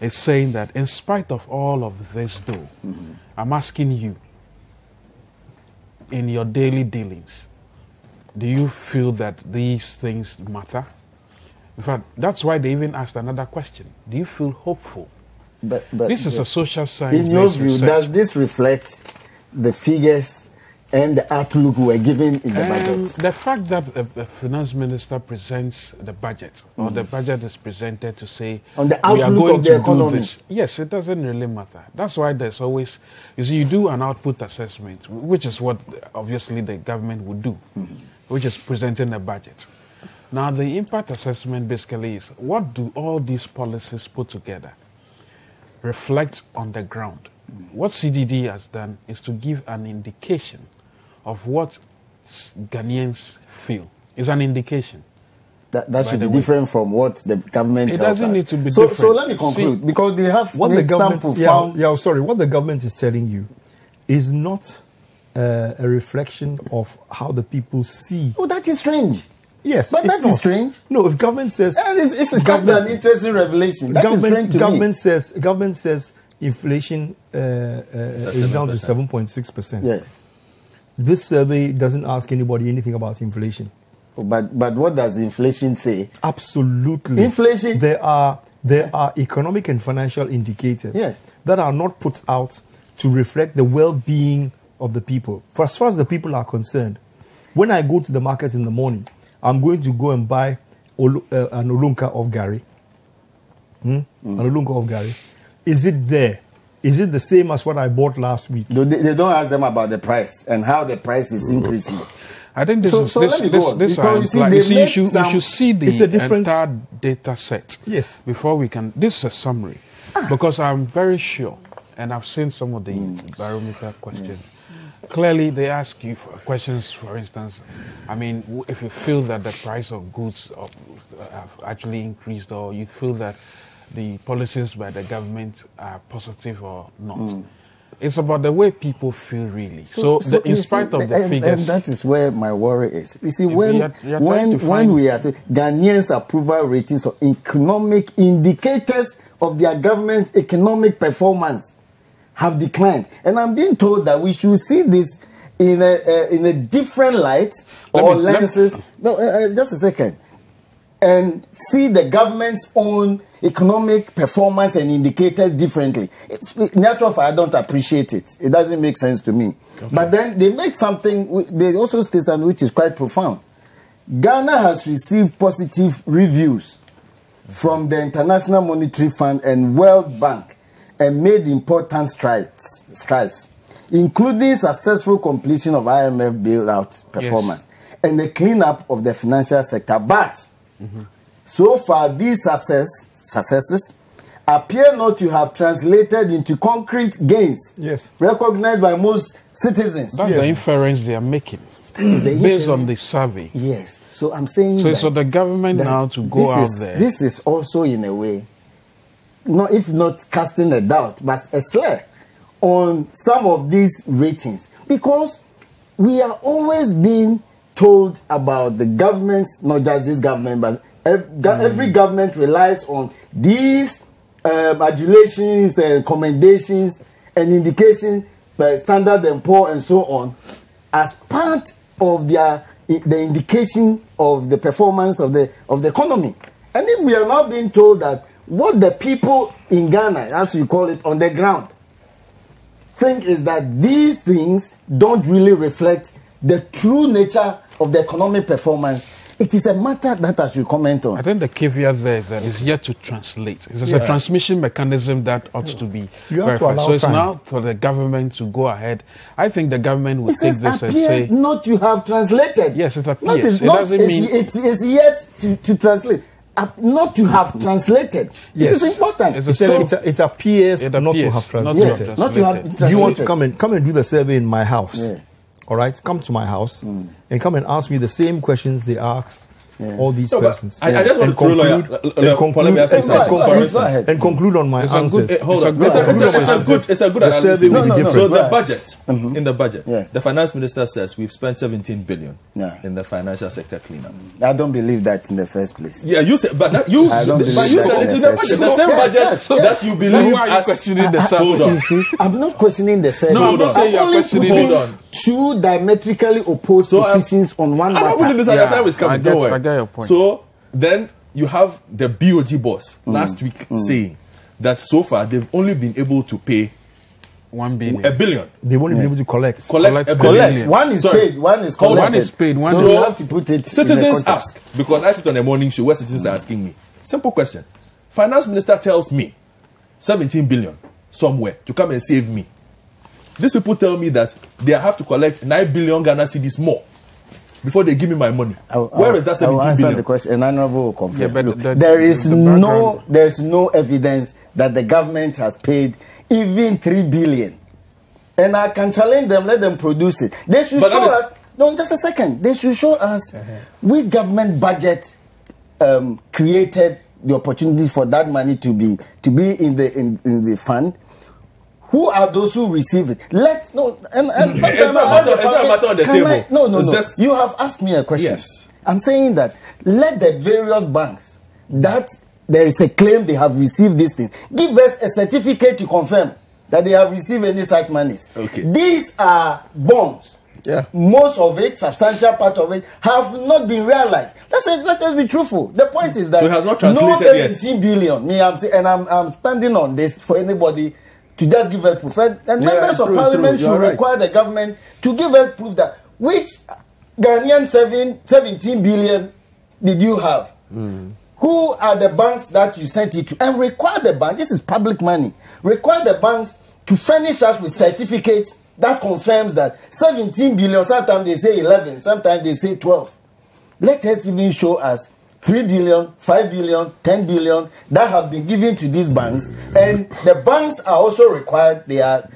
is saying that in spite of all of this, though, I'm asking you, in your daily dealings, do you feel that these things matter? In fact, that's why they even asked another question. Do you feel hopeful? But this is a social science. In your view, does this reflect the figures and the outlook we were given in the budget? The fact that a finance minister presents the budget, or the budget is presented to say, on the outlook of the economy. This. Yes, it doesn't really matter. That's why there's always, you see, you do an output assessment, which is what obviously the government would do, which is presenting a budget. Now, the impact assessment basically is, what do all these policies put together reflect on the ground? What CDD has done is to give an indication of what Ghanaians feel. It's an indication. That should be different from what the government tells us. It doesn't need to be different. So let me conclude, because they have what the government, what the government is telling you is not a reflection of how the people see. Oh, that is strange. Yes, but that is strange. No, if government says this is an interesting revelation. That is strange to me. Government says inflation is down to 7.6%. Yes. This survey doesn't ask anybody anything about inflation. But what does inflation say? Absolutely. Inflation. There are economic and financial indicators that are not put out to reflect the well-being of the people. For as far as the people are concerned, when I go to the market in the morning, I'm going to go and buy an olunka of Gary. An olunka of Gary. Is it there? Is it the same as what I bought last week? No, they don't ask them about the price and how the price is increasing. I think this is let me go on. You should see the entire data set before we can. This is a summary because I'm very sure, and I've seen some of the barometer questions. Clearly, they ask you questions, for instance, I mean, if you feel that the price of goods have actually increased, or you feel that the policies by the government are positive or not. It's about the way people feel, really. So in spite of the figures... And that is where my worry is. You see, when we are... Ghanaians' approval ratings of economic indicators of their government economic performance have declined. And I'm being told that we should see this in a different light lenses. No, just a second. And see the government's own economic performance and indicators differently. It's natural, I don't appreciate it. It doesn't make sense to me. Okay. But then they make something, they also state something which is quite profound. Ghana has received positive reviews from the International Monetary Fund and World Bank and made important strides, including successful completion of IMF bailout performance and the cleanup of the financial sector. But so far, these successes appear not to have translated into concrete gains recognized by most citizens. That's the inference they are making based on the survey. Yes. So I'm saying so the government now to go out there. This is also in a way, if not casting a doubt, but a slur on some of these ratings, because we are always being told about the governments, not just this government, but every government relies on these adulations and commendations and indications by Standard and Poor and so on as part of the indication of the performance of the economy. And if we are not being told that what the people in Ghana, as you call it, on the ground, think is that these things don't really reflect the true nature of the economic performance, it is a matter that I should comment on. I think the caveat there is that it's yet to translate. It's a transmission mechanism that ought to be verified. So it's now for the government to go ahead. I think the government will take this and say... not to have translated. Yes, it appears. It doesn't mean... It is yet to translate. Not to have translated. Yes. It is important. It appears not to have translated. Not to have translated. You want to come and do the survey in my house? Yes. All right, come to my house and come and ask me the same questions they asked all these persons. I just want to conclude on my answers. It's a good analysis. So the budget, in the budget, the finance minister says we've spent 17 billion in the financial sector cleanup. I don't believe that in the first place. Yeah, you said, but you said it's in the budget. The same budget that you believe. Why are you questioning the survey? Hold on. You see, I'm not questioning the survey. No, I'm not saying you're questioning. Hold on. Two diametrically opposed positions on one matter. I'm not this time is coming. Don't worry. I get your point. So then you have the BOG boss last week saying that so far they've only been able to pay 1 billion. $1 billion. They've only been able to collect. Collect. One is paid. One is collected. One is paid. One so you have to put it. Citizens ask, because I sit on a morning show where citizens are asking me. Simple question. Finance minister tells me 17 billion somewhere to come and save me. These people tell me that they have to collect 9 billion Ghana cedis more before they give me my money. Where is that 17 billion? I will answer the question, and Honorable will confirm. There is no evidence that the government has paid even 3 billion. And I can challenge them, let them produce it. They should show us, no, just a second. They should show us which government budget created the opportunity for that money to be in the fund. Who are those who receive it? It's not a matter on the table. No. You have asked me a question. Yes. I'm saying that let the various banks that there is a claim they have received this thing give us a certificate to confirm that they have received any such monies. Okay. These are bonds. Yeah. Most of it, substantial part of it, have not been realized. Let us be truthful. The point is that so it has not translated 17 billion. I'm standing on this for anybody to just give us proof. And members of parliament should require the government to give us proof that which Ghanaian 17 billion did you have? Who are the banks that you sent it to? And require the bank, this is public money, require the banks to furnish us with certificates that confirms that 17 billion, sometimes they say 11, sometimes they say 12. Let us even show us 3 billion, 5 billion, 10 billion that have been given to these banks. And the banks are also required, they are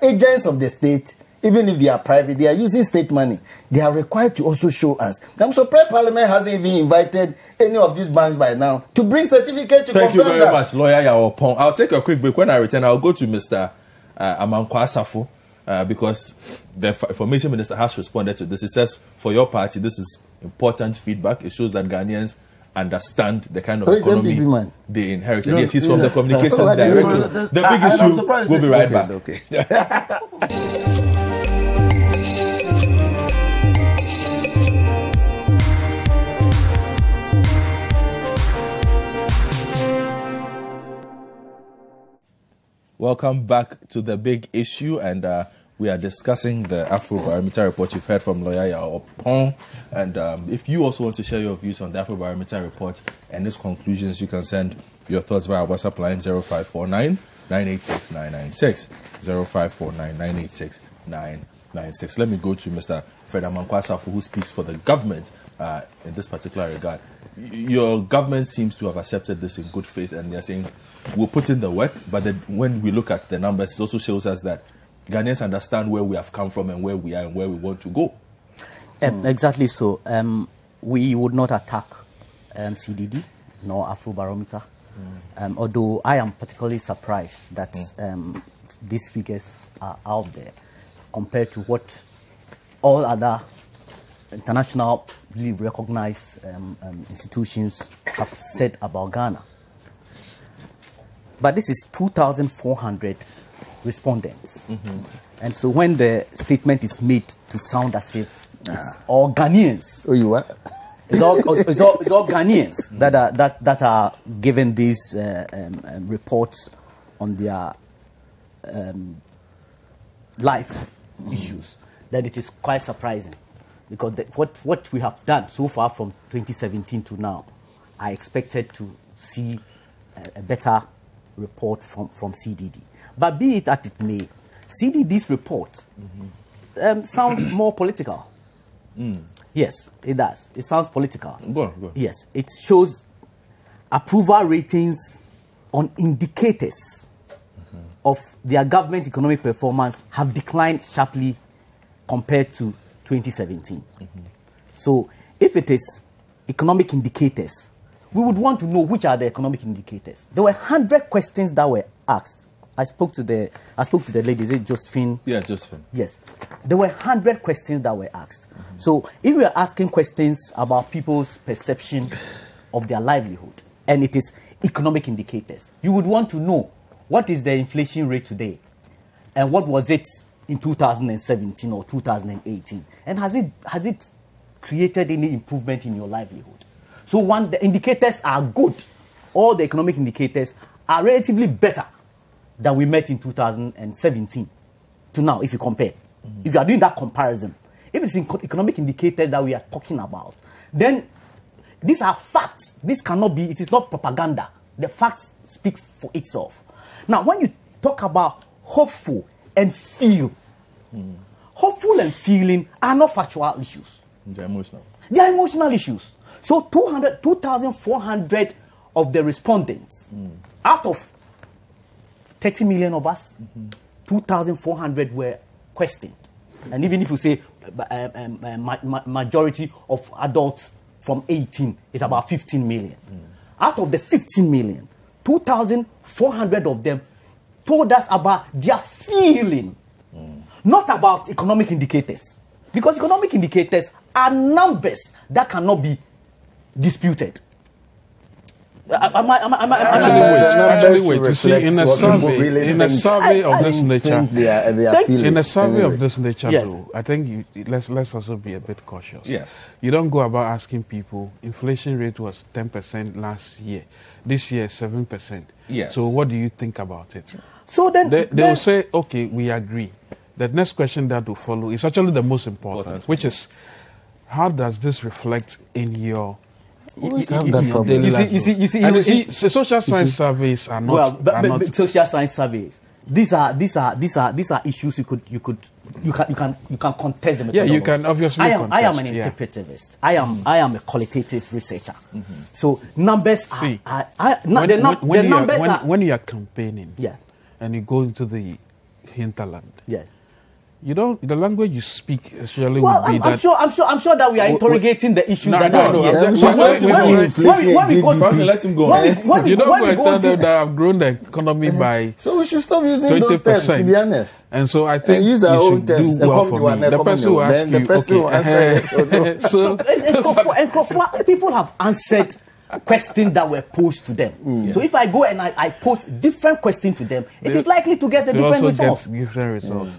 agents of the state, even if they are private, they are using state money. They are required to also show us. I'm surprised Parliament hasn't even invited any of these banks by now to bring certificate to confirm that. Thank you very much, Lawyer Yawopong. I'll take a quick break. When I return, I'll go to Mr. Amankwa Asafo. Because the information minister has responded to this. He says, for your party, this is important feedback. It shows that Ghanaians understand the kind of economy they inherited. Yes, he's from the communications director. The big issue, we'll be right back. Okay. Welcome back to the big issue, and we are discussing the Afrobarometer report. You've heard from Lawyer Yawopong, and if you also want to share your views on the Afrobarometer report and its conclusions, you can send your thoughts via our WhatsApp line 0549 986 996 0549 986 996. Let me go to Mr. Fred Amankwa Asafo, who speaks for the government in this particular regard. your government seems to have accepted this in good faith, and they're saying we'll put in the work, but then when we look at the numbers, it also shows us that Ghanaians understand where we have come from and where we are and where we want to go. Exactly so. We would not attack CDD nor Afrobarometer, although I am particularly surprised that these figures are out there compared to what all other internationally recognized institutions have said about Ghana. But this is 2,400 respondents. And so when the statement is made to sound as if it's all Ghanaians. Oh, you what? It's all Ghanaians that are given these reports on their life issues. That it is quite surprising, because what we have done so far from 2017 to now, I expected to see a better report from CDD. But be it as it may, CDD's report sounds more political. Yes, it does. It sounds political. Go on. Yes, it shows approval ratings on indicators of their government economic performance have declined sharply compared to 2017. So if it is economic indicators, we would want to know which are the economic indicators. There were 100 questions that were asked. I spoke to the lady, is it Josephine? Yeah, Josephine. Yes. There were 100 questions that were asked. So if we are asking questions about people's perception of their livelihood, and it is economic indicators, you would want to know what is the inflation rate today, and what was it in 2017 or 2018, and has it created any improvement in your livelihood? So the indicators are good. All the economic indicators are relatively better than we met in 2017 to now, if you compare. If you are doing that comparison, if it's economic indicators that we are talking about, then these are facts. This cannot be, it is not propaganda. The facts speaks for itself. Now, when you talk about hopeful and feel, hopeful and feeling are not factual issues. They're emotional. They are emotional issues. So 2,400 of the respondents, out of 30 million of us, 2,400 were questioned. And even if you say majority of adults from 18 is about 15 million. Out of the 15 million, 2,400 of them told us about their feeling, not about economic indicators. Because economic indicators are numbers that cannot be disputed. Actually, wait. You see, in a survey of this nature, though, I think let's also be a bit cautious. Yes. You don't go about asking people. Inflation rate was 10% last year. This year, 7%. Yes. So, what do you think about it? So then they will say, okay, we agree. The next question that will follow is actually the most important, which is, how does this reflect in your You see, social science surveys are not. But social science surveys. These are issues you can contest them. Yeah, you can obviously. I am an interpretivist. I am a qualitative researcher. So numbers when you are campaigning, and you go into the hinterland, you don't. The language you speak actually would be that. I'm sure that we are interrogating the issues that are here. Let him go. You don't go and tell them that I've grown the economy by. So we should stop using 20%, those terms, to be honest. And so I think use our own terms. Do well for me. The person who asks you, the person will answer yes or no. So people have answered questions that were posed to them. So if I go and I post different questions to them, it is likely to get a different result.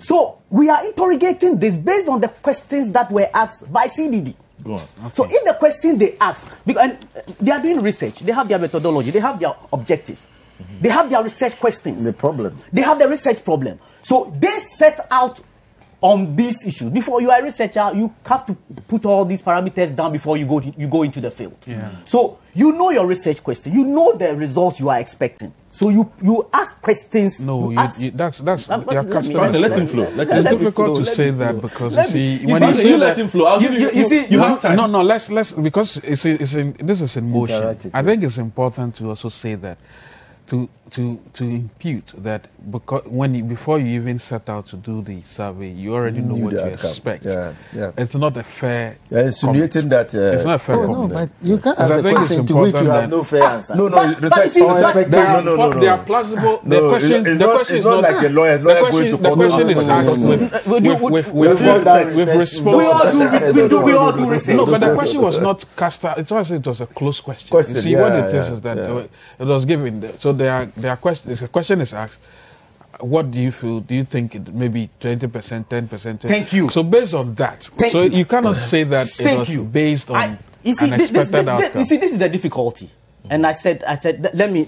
So we are interrogating this based on the questions that were asked by CDD. So if the questions they ask, and they are doing research, they have their methodology, they have their objectives, they have their research questions. The problem. They have the research problem. So they set out on these issues. Before you are a researcher, you have to put all these parameters down before you go into the field. So you know your research question, you know the results you are expecting. So you ask questions. No, that's you're casting. Let him flow. It's difficult to say that because you see when you say let him flow, I'll give you have time. No, let's because this is in motion. I think it's important to also say that to impute that because before you even set out to do the survey, you already know what you expect. Yeah. It's not a fair. You're insinuating that. It's not a fair No, comment. but you can't ask a question to which you have no fair answer. No. They are plausible. The question is not like a lawyer going to court. The question is asked with response. We all do research. No, but the question was not cast out. It was a close question. You see, what it is that it was given. So there are questions. The question is asked. What do you feel? Do you think it maybe 20%, 10%? Thank you. So based on that, you cannot say that it was based on an expected outcome. You see, this is the difficulty. And I said, let me. I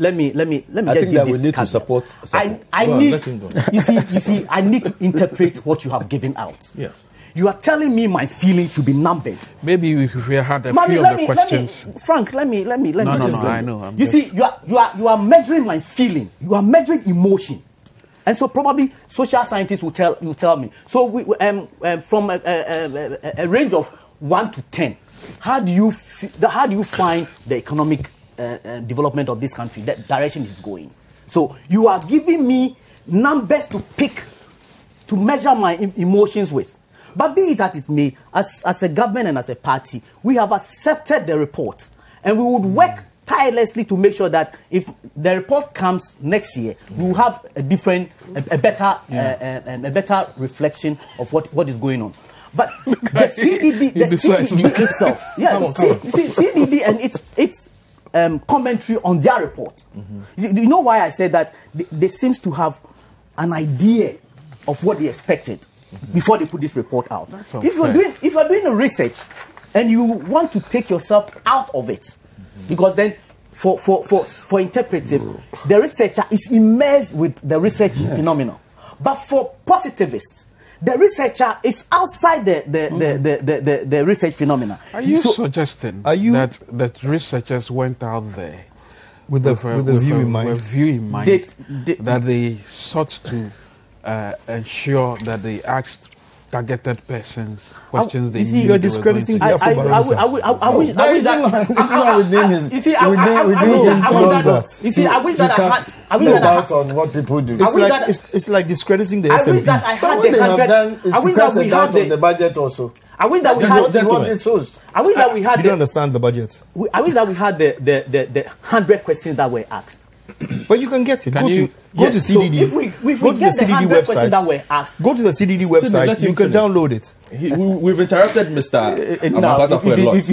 think that we need to support. I need. You see, I need to interpret what you have given out. Yes. You are telling me my feelings should be numbered. Maybe if we had a few of the questions. Frank, let me. No, I know. See, you are measuring my feeling. You are measuring emotion. And so probably social scientists will tell me. So from a range of 1 to 10, how do you find the economic development of this country, that direction is going? So you are giving me numbers to pick, to measure my emotions with. But be it that it may, as a government and as a party, we have accepted the report, and we would work tirelessly to make sure that if the report comes next year, we will have a better reflection of what is going on. But the CDD itself, CDD and its commentary on their report. You know why I said that? They seems to have an idea of what they expected before they put this report out. If you're doing a research and you want to take yourself out of it, because then for interpretive, the researcher is immersed with the research phenomenon. But for positivists, the researcher is outside the research phenomena. Are you suggesting that researchers went out there with a view in mind, that they sought to ensure that they asked targeted persons questions they knew? You're discrediting the I wish that on what people do. It's like discrediting the SMP. I wish that I had what they have done is to cast a doubt on the budget also. I wish that we had. You don't understand the budget. I wish that we had the 100 questions that were asked. But you can get it. Go to CDD. So if we go to the CDD website. That were asked, go to the CDD website. You can download it. We've interrupted Mr. Amapasa for a lot. It's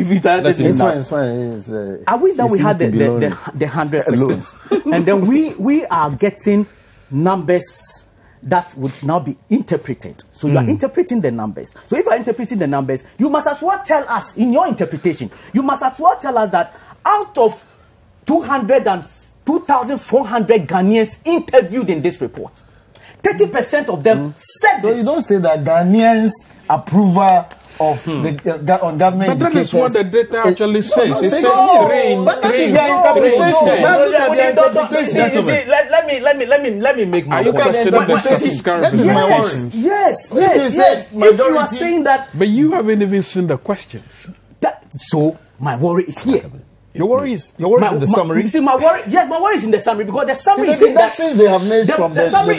fine. I wish that we had the 100 questions, and then we are getting numbers that would now be interpreted. So you are interpreting the numbers. So if you are interpreting the numbers, you must as well tell us in your interpretation. You must as well tell us that out of 2,400 Ghanaians interviewed in this report, 30% of them said so. You don't say that Ghanaians approval of the on government. But that is what the data actually says. It says Let me make my point. That is my worry. Yes. If you are saying that, but you haven't even seen the questions. So my worry is here. Your worry is in the summary. You see, my worry is in the summary, because the summary is saying that they have made from the summary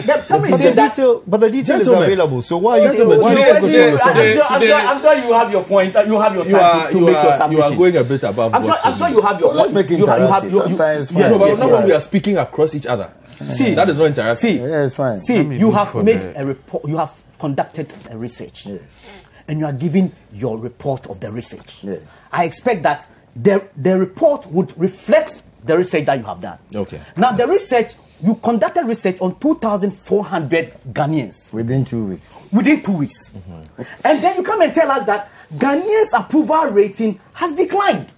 is saying that. But the detail is available. So why are you I'm sure you have your point. You have your time to make your submission. You are going a bit above. I'm sure you have your point. Let's make it interactive. Not when we are speaking across each other. See, that is not interactive. See, it's fine. See, you have made a report. You have conducted a research. Yes. And you are giving your report of the research. Yes. I expect that the report would reflect the research that you have done. Okay. Now, the research, you conducted research on 2,400 Ghanaians. Within 2 weeks. Within 2 weeks. And then you come and tell us that Ghanaians' approval rating has declined.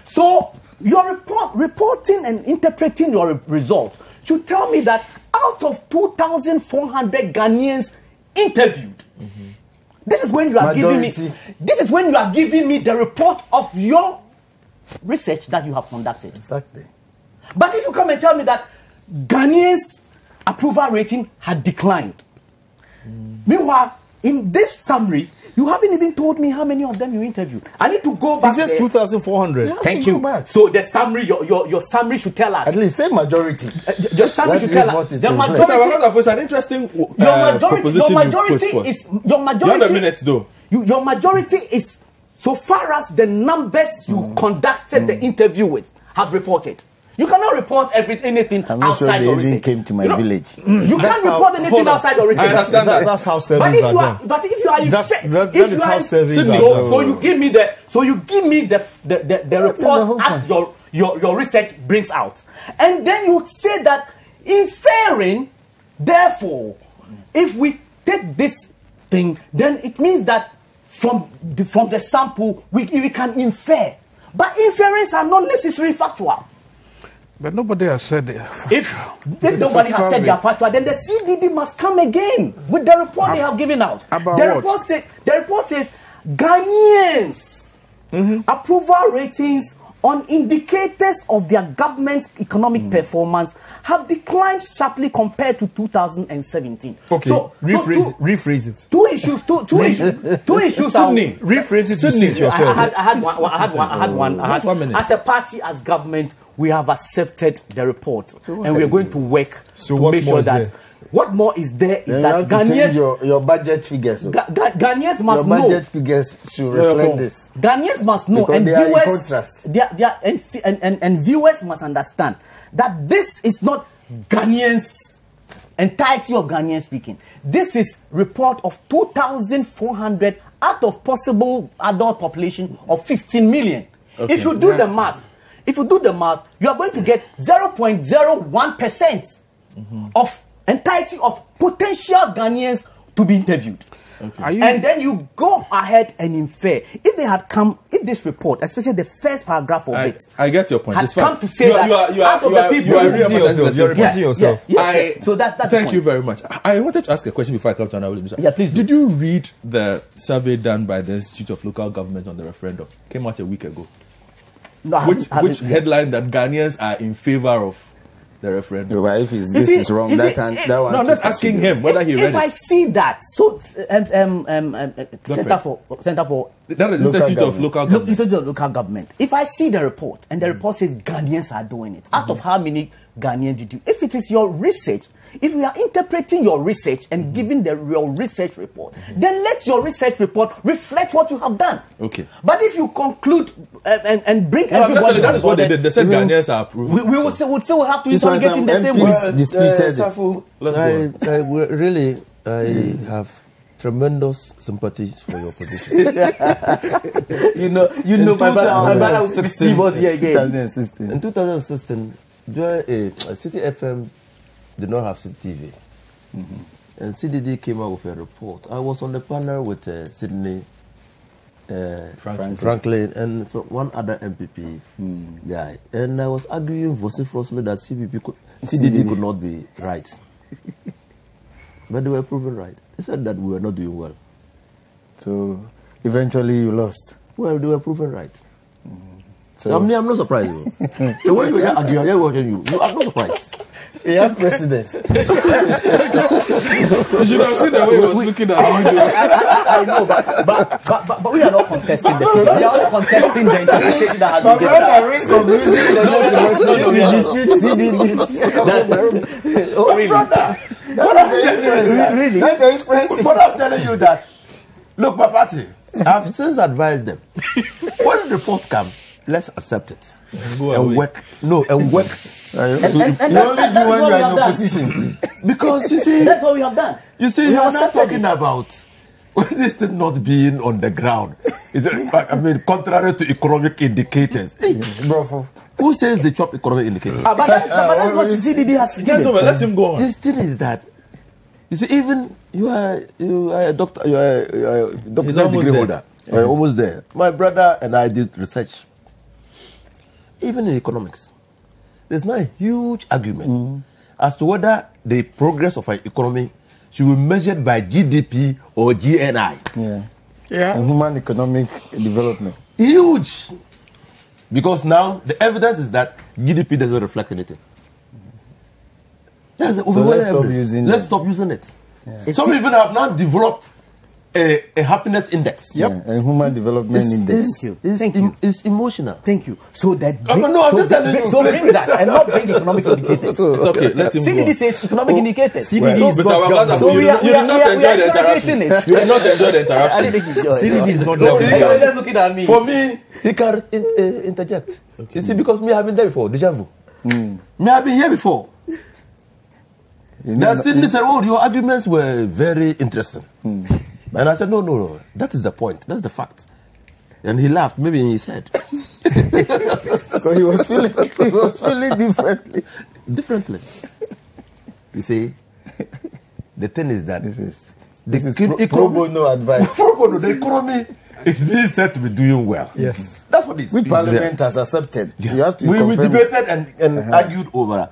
So, your reporting and interpreting your result should tell me that out of 2,400 Ghanaians interviewed, this is when you are giving me. This is when you are giving me the report of your research that you have conducted. Exactly. But if you come and tell me that Ghanaians' approval rating had declined. Meanwhile, in this summary, you haven't even told me how many of them you interviewed. I need to go back. It says 2,400. Thank you. So the summary, your summary should tell us. At least say majority. Your summary should tell us. The majority. It's an interesting proposition your majority you put is your majority. You have a minute though. Your majority is so far as the numbers you conducted the interview with have reported. You cannot report anything I'm not outside sure your they even research. came to my village. You can't report anything outside your research. I understand that. That's how surveys are done. But if you are, that is how surveys are done. So you give me the report as your research brings out, and then you say that inferring, therefore, if we take this thing, then it means that from the sample we can infer, but inference are not necessarily factual. But nobody has said they are factual. If nobody has said they are factual, then the CDD must come again with the report they have given out. About the what? report says Ghanaians' approval ratings on indicators of their government's economic performance have declined sharply compared to 2017. Okay, so rephrase it. Two issues. Sydney, rephrase it. Sydney, yourself. I had one. As a party, as government, we have accepted the report, and we are going to work to make sure that. What more is there is that Ghanaians, your budget figures. Ghanaians must know. Your budget figures should reflect this. Ghanaians must know, because and they are in viewers, contrast. And viewers must understand that this is not Ghanaians, entirety of Ghanaians speaking. This is report of 2,400 out of possible adult population of 15 million. Okay. If you do the math, you are going to get 0.01% of entirety of potential Ghanaians to be interviewed. Okay. And then you go ahead and infer. If they had come, if this report, especially the first paragraph of it, I get your point. Had come to say that out of the people, you're repeating yourself. So that's thank you very much. I wanted to ask a question before I come to another. Yeah, please. Did you read the survey done by the Institute of Local Government on the referendum? Came out a week ago. No, which headline that Ghanaians are in favor of the referendum? But if this is wrong, that one. No, I'm just asking him whether he read it. If I see that, so Center for that is Institute of Local Government. Institute of Local Government. If I see the report and the report says Ghanaians are doing it, out of how many Ghanaians did you? If it is your research, if we are interpreting your research and giving your research report, then let your research report reflect what you have done. Okay. But if you conclude and bring everybody, that is what they did. They said Ghanaians are approved. We would still have to interrogate in the same way. I have tremendous sympathies for your position. you know, my brother Steve was here again. 2016. In 2016, City FM did not have CCTV. And CDD came out with a report. I was on the panel with Sydney Franklin and so one other MPP guy. And I was arguing vociferously that CDD could not be right. But they were proven right. They said that we were not doing well. So eventually you lost. Well, they were proven right. So I'm not surprised. So when you were arguing, you are not surprised. He has precedence. You should have seen the way he was looking at you. I know, but we are not contesting the thing. We are not contesting the interpretation that has been given. But at risk of losing, oh, really? Really? That's the influence. But I'm telling you that, look, my party, I've since advised them. When the report comes, let's accept it. And work. No, and work. You only do when you are in opposition. Because you see, that's what we have done. You see, you are not talking about this thing not being on the ground. I mean, contrary to economic indicators. Bro, who says they chop economic indicators? But that's what the CDD has given. Gentlemen, let him go on. This thing is that, you see, even you are a doctor, you are a doctorate degree holder. You are almost there. My brother and I did research. Even in economics, there's not a huge argument as to whether the progress of our economy should be measured by GDP or GNI. Yeah. And human economic development. Huge. Because now the evidence is that GDP doesn't reflect anything. That's the So let's stop using it. Yeah. Some even have now developed a happiness index. Yep. A human development index. Thank you. It's emotional. Thank you. So that I'm bring that and not bring economic indicators. It's okay. Let him CDD says economic indicators. CDD is not government. So we did not enjoy the interruptions. You did not enjoy the interruptions. CDD is not government. Just looking at me. For me, he can interject. Okay. You see, because me have been there before, deja vu. Me have been here before. Then Sidney said, "Oh, your arguments were very interesting." And I said, no, that is the point. That's the fact. And he laughed, maybe in his head. Because he was feeling differently. You see, the thing is that this is pro bono advice. Pro bono, the economy is being said to be doing well. Yes. That's what it is. Which Parliament has accepted. Yes. You have to we debated and argued over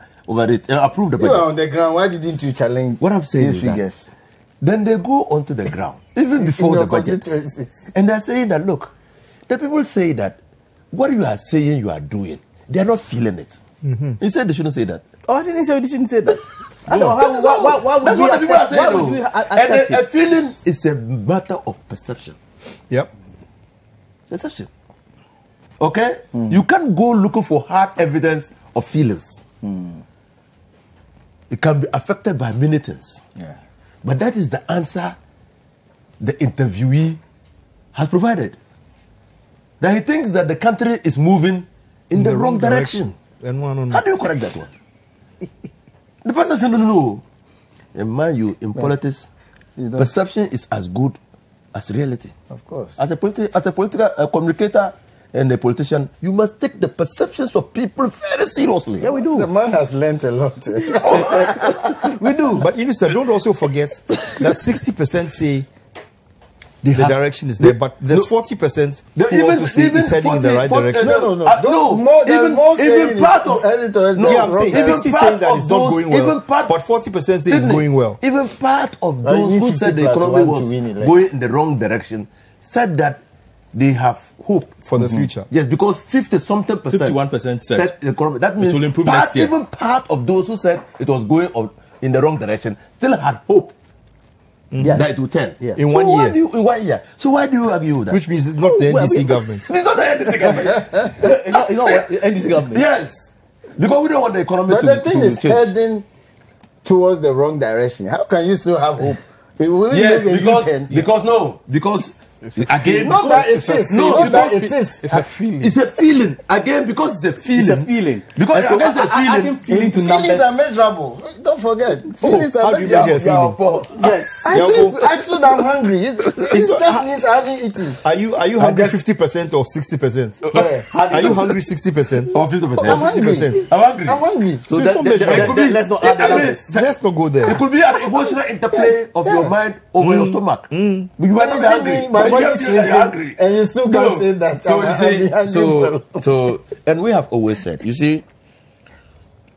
it and approved the budget. You were on the ground. Why didn't you challenge what I'm saying these is figures? That then they go onto the ground, even before the budget. And they're saying that, look, the people say that what you are saying you are doing, they are not feeling it. You said they shouldn't say that. Oh, I didn't say they shouldn't say that. I don't know why would we accept it? A feeling is a matter of perception. Yep. Perception. Okay? You can't go looking for hard evidence of feelings. It can be affected by many things. Yeah. But that is the answer the interviewee has provided. That he thinks that the country is moving in the wrong direction. How do you correct that one? The person said, no. And mind you, in politics, perception is as good as reality. Of course. As a political communicator and a politician, you must take the perceptions of people very seriously. Yeah, we do. The man has learnt a lot. We do. But you don't also forget that 60% say the direction is there, but there's 40% who also say it's heading in the right direction. Even part of I'm saying 60 saying that it's not going well, but 40% say it's going well. Even part of those who said the economy was going in the wrong direction said that they have hope for the future. Yes, because 50-something percent, 51% said the economy. That means it will improve next year. Even part of those who said it was going in the wrong direction still had hope that it will turn. Yeah. In 1 year. In 1 year. So why do you argue with that? Which means it's not the NDC government. It's not the NDC government. It's not the NDC government. Yes. Because we don't want the economy to change. But the thing is heading towards the wrong direction. How can you still have hope? It will because again, not that it is. No, because it is. It's a feeling. It's a feeling. Again, because it's a feeling. It's a feeling. Because against the feeling. Feelings are measurable. Don't forget. Feelings are measurable. Yes. I feel that I'm hungry. It just means I haven't eaten. Are you hungry 50% or 60%? Are you hungry 60% or 50%? I'm hungry. I'm hungry. So let's not add that. Let's not go there. It could be an emotional interplay of your mind over your stomach. But you might not be hungry. Hungry. And you still can't say that. So and we have always said, you see,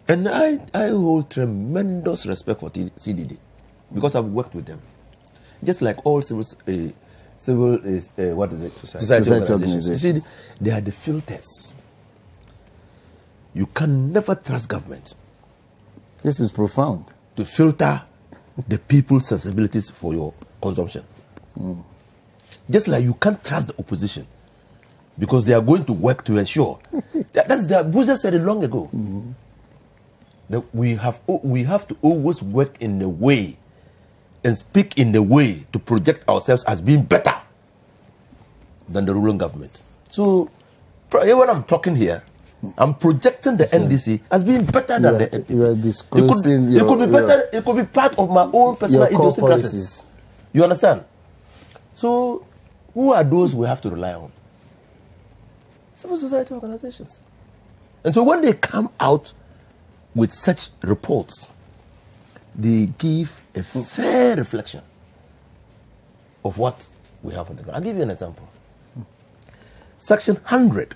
and I hold tremendous respect for CDD because I've worked with them. Just like all civil what is it? Society organizations. You see, they are the filters. You can never trust government. This is profound. To filter the people's sensibilities for your consumption. Just like you can't trust the opposition because they are going to work to ensure that's the Buddha said it long ago. That we have to always work in a way and speak in a way to project ourselves as being better than the ruling government. So when I'm talking here, I'm projecting the NDC as being better than the NDC. You are disclosing it could be better. It could be part of my own personal idiosyncrasies. You understand? So, who are those we have to rely on? Civil society organizations. And so when they come out with such reports, they give a fair reflection of what we have on the ground. I'll give you an example. Section 100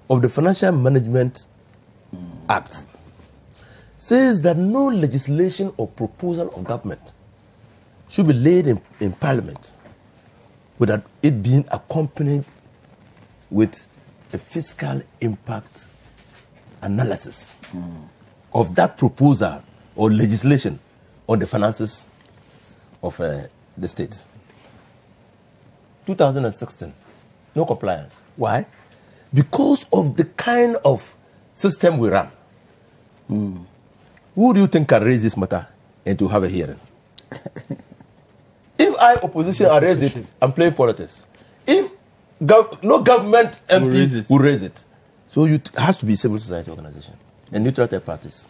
of the Financial Management Act says that no legislation or proposal of government should be laid in Parliament without it being accompanied with a fiscal impact analysis of that proposal or legislation on the finances of the state. 2016, no compliance. Why? Because of the kind of system we run. Who do you think can raise this matter and to have a hearing? If I, opposition, I raise it, I'm playing politics. If no government MP will raise it. So it has to be civil society organization and neutral third parties.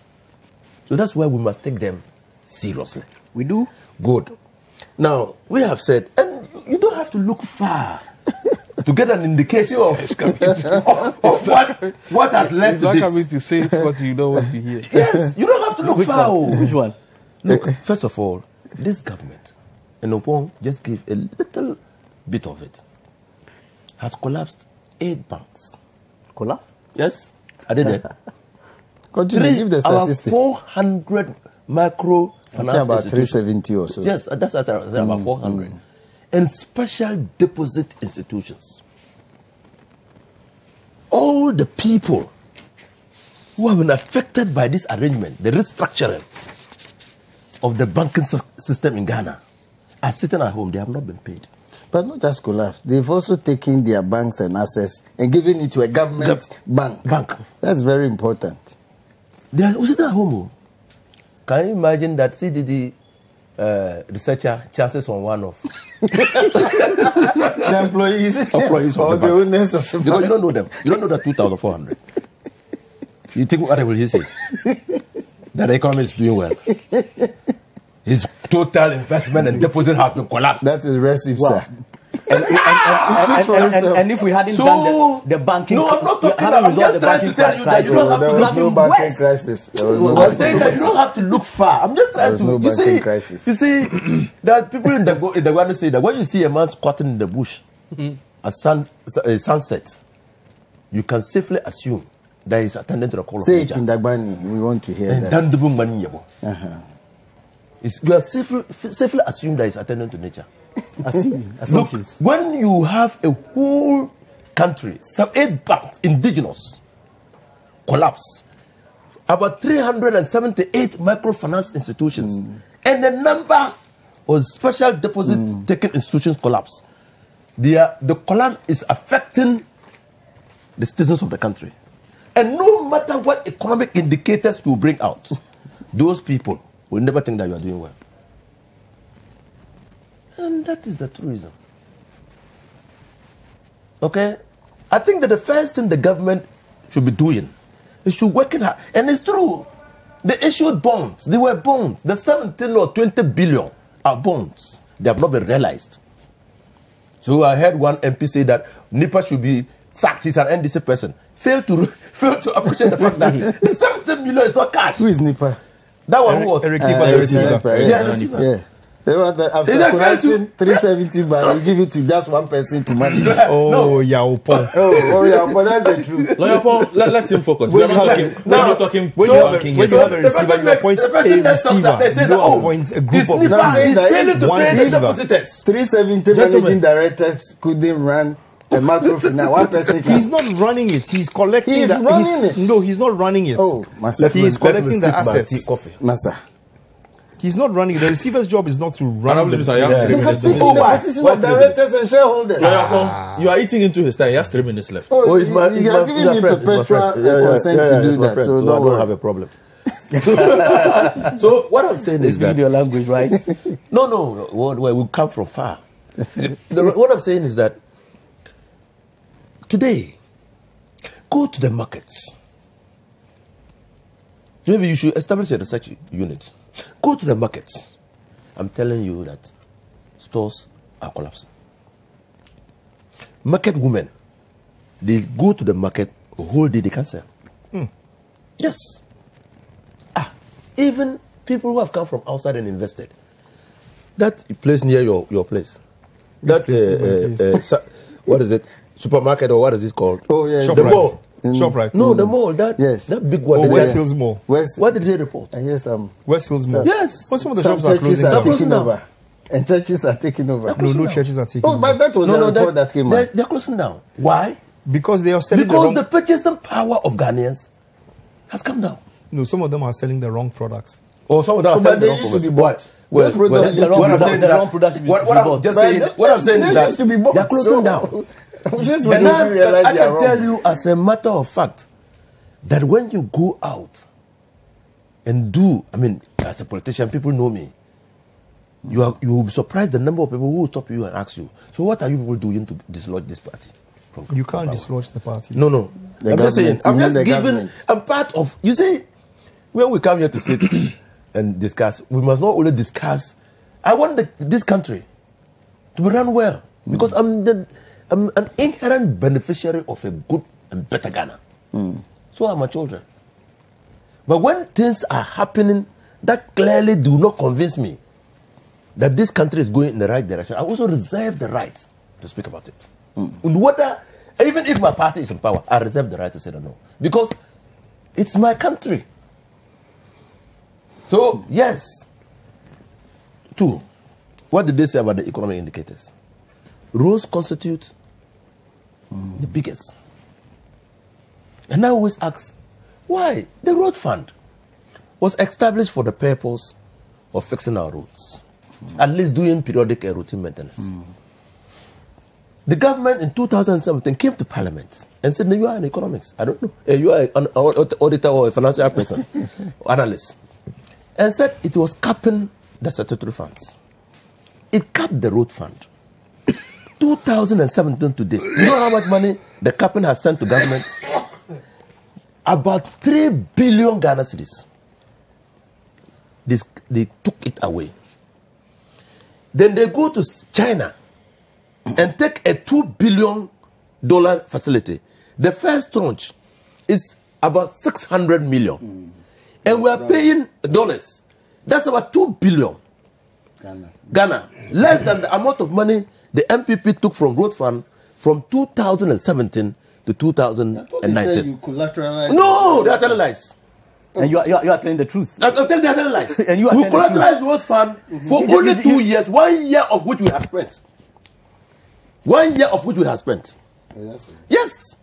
So that's why we must take them seriously. We do? Good. Now, we have said, and you don't have to look far to get an indication of what has led to this. You're not coming to say what you don't want to hear. Yes, you don't have to look far. Which one? Look, first of all, this government, and Opon just gave a little bit of it, has collapsed 8 banks. Collapse? Yes, I did it. Continue, give the statistics. 400 micro finance about institutions. 370 or so. Yes, that's what I said, about 400. And special deposit institutions. All the people who have been affected by this arrangement, the restructuring of the banking system in Ghana, are sitting at home. They have not been paid. But not just collapse. They've also taken their banks and assets and given it to a government bank. That's very important. They are sitting at home. Can you imagine that CDD researcher chances on one of the employees or the owners of the because you don't know them. You don't know that 2,400. You think what will he say? That the economy is doing well. His total investment and deposit has been collapsed. That is recipe, sir. And if we hadn't done the banking... No, I'm not talking about... I'm just trying to tell you that you don't have to look... There was no banking crisis. I'm saying that you don't have to look far. I'm just trying to... No banking crisis. You see, that people in the Ghana say that when you see a man squatting in the bush at sunset, you can safely assume that he's attending to the call of nature. Say it in Dagbani. We want to hear that. You are safely assume that he's attending to nature. Look, when you have a whole country, some 8 banks, indigenous, collapse, about 378 microfinance institutions, and the number of special deposit taking institutions collapse. The collapse is affecting the citizens of the country. And no matter what economic indicators you bring out, those people will never think that you are doing well. And that is the true reason. Okay? I think that the first thing the government should be doing is to work in hard. And it's true. They issued bonds. They were bonds. The 17 or 20 billion are bonds. They have not been realized. So I heard one MP say that NIPA should be sacked. He's an NDC person. Failed to appreciate the fact that the 17 million is not cash. Who is NIPA? That one was Eric Nipa, the receiver. Yeah. After collecting 370 baht, you give it to just one person to manage. Oh, Yaopo. Yaopo, that's the truth. Lawyer Paul, let him focus. We're not talking. When you have a receiver, you appoint a receiver. You don't appoint a group of receivers. One receiver. 370 managing directors couldn't run a microfinance. One person can. He's not running it. He's collecting. He's running it. No, he's not running it. Oh, Master. He is collecting the assets. Master. He's not running it. The receiver's job is not to run the... They have taken the position of directors and shareholders. You are eating into his time. He has 3 minutes left. Oh, he has given me perpetual consent to do that. So I don't have a problem. So what I'm saying is that... video language, right? No. We come from far. What I'm saying is that today, go to the markets. Maybe you should establish a research unit. Go to the markets. I'm telling you that stores are collapsing. Market women, they go to the market a whole day, they can't sell. Yes. Even people who have come from outside and invested. That place near your place. That, what is it? Supermarket or what is it called? Oh, yeah. The mall. ShopRite. No, the mall. That big one. Westfields Mall. What did they report? Westfields Mall. Yes. Well, some of the shops are closing down. Over. And churches are taking over. No churches are taking over. Oh, but that was the report that came out. They're closing down. Why? Because they are selling the purchasing power of Ghanaians has come down. No, some of them are selling the wrong products. Or some of them are selling the wrong products. What I'm saying is that they're closing down. And I can tell you as a matter of fact that when you go out and do, I mean, as a politician, people know me. You will be surprised the number of people who will stop you and ask you, so what are you people doing to dislodge this party? You can't dislodge the party. No. I'm just saying, I'm just giving a part of, you see, when we come here to sit and discuss, we must not only discuss. I want this country to be run well because I'm an inherent beneficiary of a good and better Ghana. So are my children. But when things are happening that clearly do not convince me that this country is going in the right direction, I also reserve the right to speak about it. Whether, even if my party is in power, I reserve the right to say no. Because it's my country. So, yes. 2, what did they say about the economic indicators? Roads constitute the biggest. And I always ask, why? The road fund was established for the purpose of fixing our roads, at least doing periodic and routine maintenance. The government in 2017 came to Parliament and said, no, you are in economics. I don't know. You are an auditor or a financial person, or analyst. And said it was capping the statutory funds. It capped the road fund. 2017 to date. You know how much money the capping has sent to government? About 3 billion Ghana cedis. They took it away. Then they go to China and take a $2 billion facility. The first tranche is about 600 million. And we are paying dollars. That's about 2 billion. Ghana. Less than the amount of money the MPP took from road fund from 2017 to 2019. You collateralize. No, they are telling lies. And you are telling the truth. I'm telling they are telling lies. And you are we telling the collateralized road fund for only 2 years, 1 year of which we have spent. 1 year of which we have spent. Yes.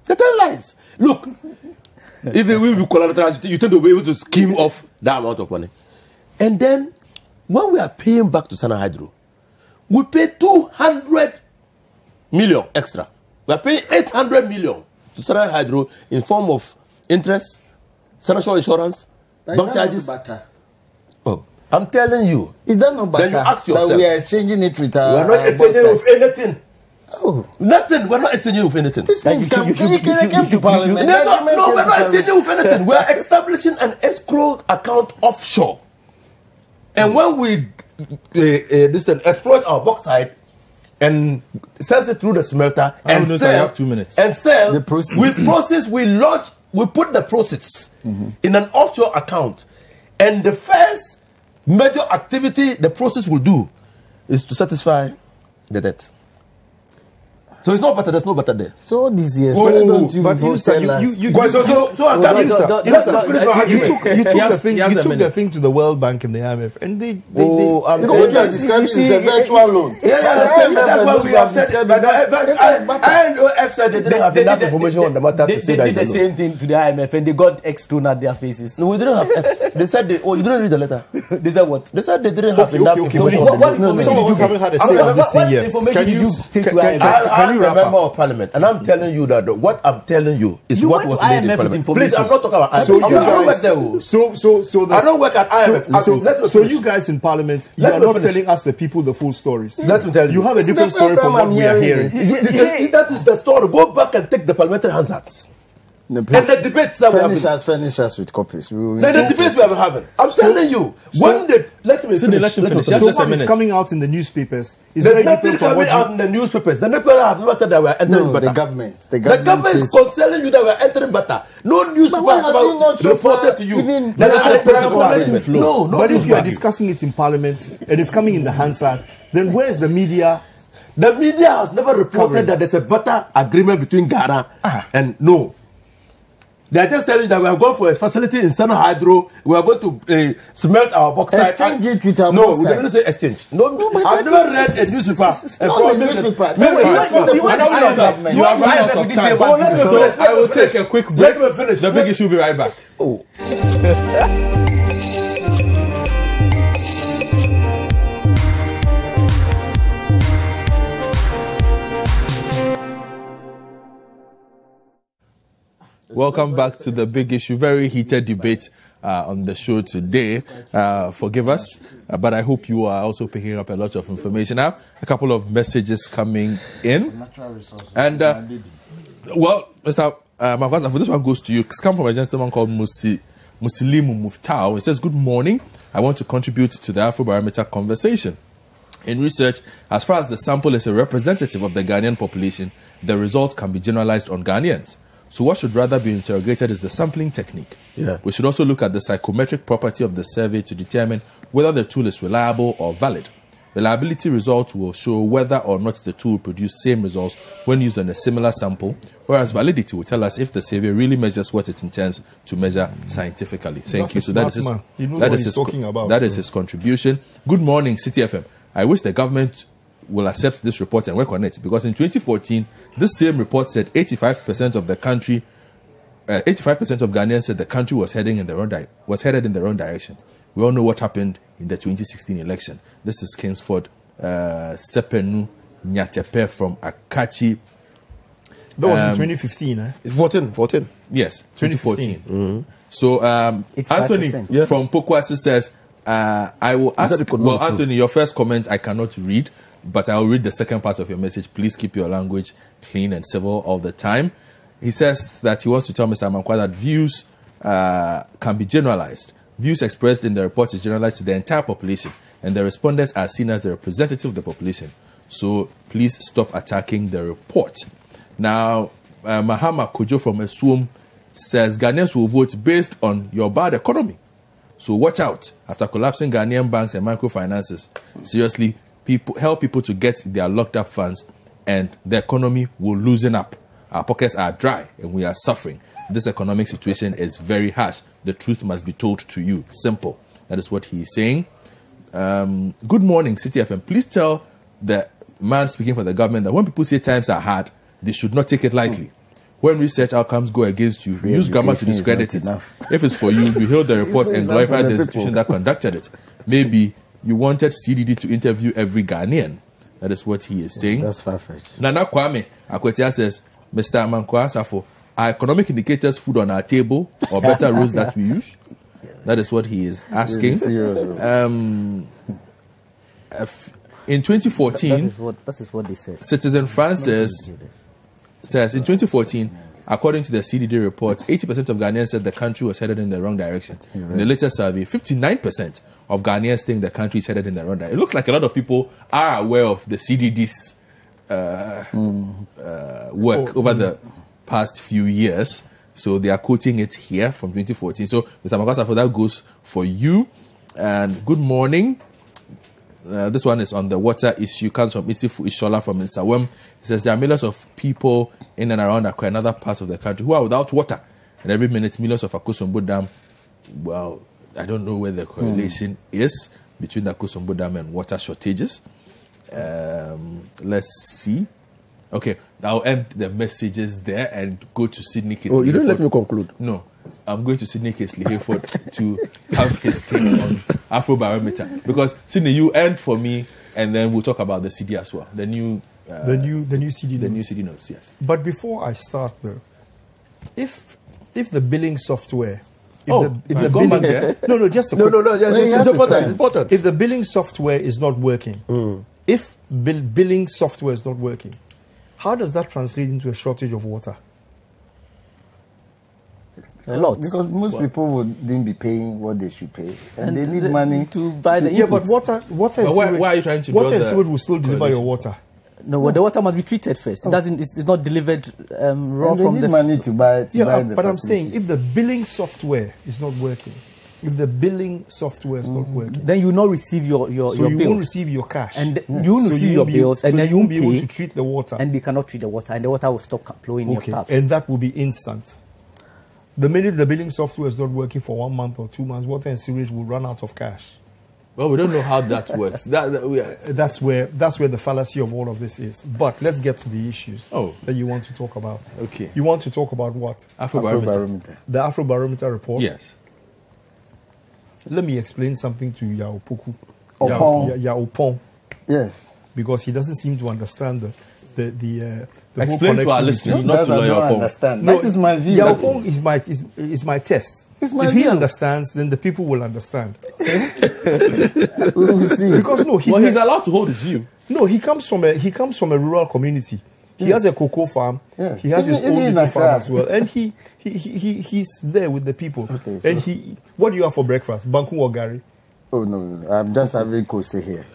They're telling lies. Look, if we collateralize, you think they'll be able to skim off that amount of money. And then, when we are paying back to Sana Hydro, we pay 200 million extra. We are paying 800 million to Sana Hydro in form of interest, financial insurance, bank charges. Oh, I'm telling you. Is that not better? Then you ask yourself. That we are exchanging it with our. We are not exchanging with anything. Oh. Nothing. We're not exchanging with anything. These things come to Parliament. No, we're not exchanging with anything. We are establishing an escrow account offshore. And when we exploit our bauxite and sell it through the smelter and sell, I have 2 minutes. And sell, the proceeds. we put the proceeds in an offshore account. And the first major activity the process will do is to satisfy the debt. So it's not better, there's no better there. So this year, but you I'm coming. You took the thing to the World Bank and the IMF, and they what you are describing is a virtual loan. That's what we have said. But IMF said they didn't have enough information on the matter to say that. They did the same thing to the IMF, and they got X thrown at their faces. No, we didn't have X. They said you didn't read the letter. They said what? They said they didn't have enough information. Some of us haven't had a say on this thing yet. I'm a member of Parliament, and I'm telling you that what I'm telling you is what was made in Parliament. Please, I'm not talking about IMF. So I don't work at IMF. So you guys in Parliament, you are not telling us the people the full stories. Let me tell you. You have a different story from what we are hearing. That is the story. Go back and take the parliamentary Hansards. And the debates that furnish us with copies. The debates we have been having. I'm telling you. Let me finish. So what is coming out in the newspapers is there's very nothing different from coming out in the newspapers. The newspapers have never said that we are entering better. The government. The government is telling you that we are entering better. No newspaper has reported to you. No. But if you are discussing it in Parliament and it's coming in the Hansard, then where is the media? The media has never reported that there's a better agreement between Ghana and no. They are just telling you that we are going for a facility in Sana Hydro. We are going to smelt our bauxite. Exchange it with our bauxite. No, we didn't say exchange. No, I've never read a newspaper. You are running out of time. So I will take a quick break. Let me finish. The big issue will be right back. Oh. Welcome back to the big issue. Very heated debate on the show today. Forgive us, but I hope you are also picking up a lot of information. I have a couple of messages coming in. And, well, Mr. Mavasa, this one goes to you. It's come from a gentleman called Muslimu Muftau. He says, good morning. I want to contribute to the Afrobarometer conversation. In research, as far as the sample is a representative of the Ghanaian population, the result can be generalized on Ghanaians. So what should rather be interrogated is the sampling technique. Yeah. We should also look at the psychometric property of the survey to determine whether the tool is reliable or valid. Reliability results will show whether or not the tool produces same results when used on a similar sample, whereas validity will tell us if the survey really measures what it intends to measure scientifically. Thank you. So that is his contribution. Good morning, City FM. I wish the government will accept this report and work on it, because in 2014, this same report said 85% of the country, 85% of Ghanaians said the country was headed in the wrong direction. We all know what happened in the 2016 election. This is Kingsford Sepenu Nyatepe from Akachi. That was in 2015, eh? 14. Yes, 2014. Mm-hmm. So Anthony from Pokwasi says, I will ask. Well, Anthony, your first comment I cannot read, but I will read the second part of your message. Please keep your language clean and civil all the time. He says that he wants to tell Mr. Amankwa that views can be generalized. Views expressed in the report is generalized to the entire population, and the respondents are seen as the representative of the population. So please stop attacking the report. Now, Mahama Kojo from Eswum says Ghanaians will vote based on your bad economy. So watch out. After collapsing Ghanaian banks and microfinances, seriously, help people to get their locked up funds, and the economy will loosen up. Our pockets are dry and we are suffering. This economic situation is very harsh. The truth must be told to you. Simple. That is what he is saying. Good morning, City FM. Please tell the man speaking for the government that when people say times are hard, they should not take it lightly. When research outcomes go against you, use grammar to discredit it. If it's for you, you hail the report and glorify the institution that conducted it. Maybe you wanted CDD to interview every Ghanaian. That is what he is saying. That's far-fetched. Nana Kwame Akwetia says, Mr. Amankwa Safo, are economic indicators food on our table or better rules that we use? That is what he is asking. In 2014, that is what they said. Citizen Francis says, in 2014, according to the CDD report, 80% of Ghanaians said the country was headed in the wrong direction. In the latest survey, 59% of Ghanaians think the country is headed in the wrong direction. It looks like a lot of people are aware of the CDD's work over the past few years. So they are quoting it here from 2014. So, Mr. Makasa, that goes for you. And good morning. This one is on the water issue. Comes from Isifu Ishola from Nsawem. He says there are millions of people in and around Accra and other parts of the country who are without water. And every minute, millions of Akosombo Dam. Well, I don't know where the correlation is between the Akosombo Dam and water shortages. Let's see. Okay, I'll end the messages there and go to Sydney Kesley. Oh, you don't let me conclude. No, I'm going to Sydney Kesley Hayford to have his take on Afrobarometer, because Sydney, you end for me, and then we'll talk about the CD as well. The new CD. The new CD notes, yes. But before I start though, if the billing software. No, just important. If the billing software is not working, if billing software is not working, how does that translate into a shortage of water? A lot. Because most people wouldn't be paying what they should pay. And they need money to buy the inputs. But water and sewage, why are you trying to water and sewage will still deliver your water. No, well, the water must be treated first. It doesn't. It's not delivered raw from the money to buy. But I'm saying if the billing software is not working, then you will not receive your bills. You won't receive your cash, and you will receive your bills, and then you won't be able to treat the water. And they cannot treat the water, and the water will stop flowing in your taps. And that will be instant. The minute the billing software is not working for 1 month or 2 months, water and sewage will run out of cash. Well, we don't know how that works. That's where the fallacy of all of this is. But let's get to the issues that you want to talk about. Okay. You want to talk about what? Afrobarometer. The Afrobarometer report? Yes. Let me explain something to Yao Poku. Yao Pong. Yes. Because he doesn't seem to understand the explain to our listeners, not to Lawyer Pong. Understand. That is my view. Yao Pong is my test. If he understands, then the people will understand. We will see. Because he's allowed to hold his view. No, he comes from a rural community. He has a cocoa farm. Yeah. He has his own little farm as well, and he's there with the people. Okay, so and what do you have for breakfast? Banku or Gary? Oh no, I'm just having kose here.